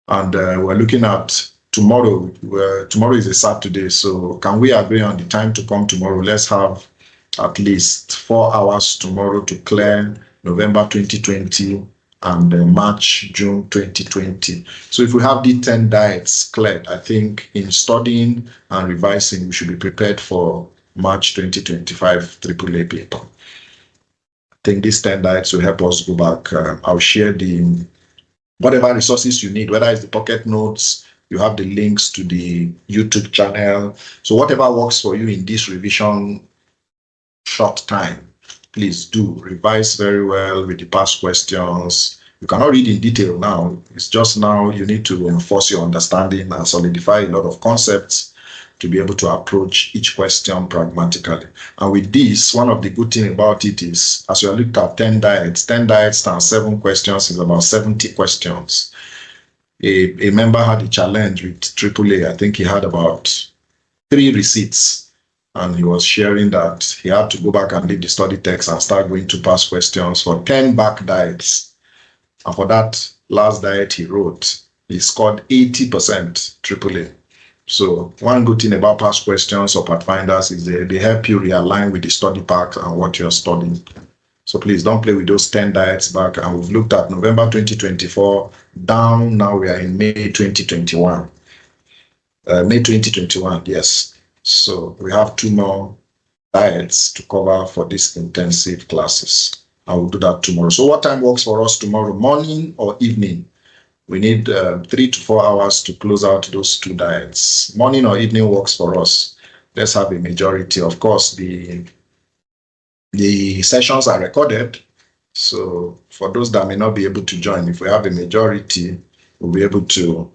And we're looking at tomorrow. Tomorrow is a Saturday. So can we agree on the time to come tomorrow? Let's have at least 4 hours tomorrow to clear November 2020 and March, June 2020. So if we have the 10 diets cleared, I think in studying and revising, we should be prepared for March 2025 AAA paper. I think these 10 diets will help us go back. I'll share the whatever resources you need, whether it's the pocket notes, you have the links to the YouTube channel. So whatever works for you in this revision short time, please do revise very well with the past questions. You cannot read in detail now. It's just now you need to enforce your understanding and solidify a lot of concepts to be able to approach each question pragmatically. And with this, one of the good things about it is, as you looked at 10 diets times 7 questions is about 70 questions. A member had a challenge with AAA. I think he had about 3 receipts, and he was sharing that he had to go back and leave the study text and start going to past questions for 10 back diets. And for that last diet he wrote, he scored 80% AAA. So one good thing about past questions or pathfinders is they help you realign with the study pack and what you're studying. So please don't play with those 10 diets back. And we've looked at November 2024 down. Now we are in May 2021. May 2021, yes. So we have 2 more diets to cover for these intensive classes. I will do that tomorrow. So what time works for us tomorrow, morning or evening? We need 3 to 4 hours to close out those 2 diets. Morning or evening works for us. Let's have a majority. Of course, the sessions are recorded. So for those that may not be able to join, if we have a majority, we'll be able to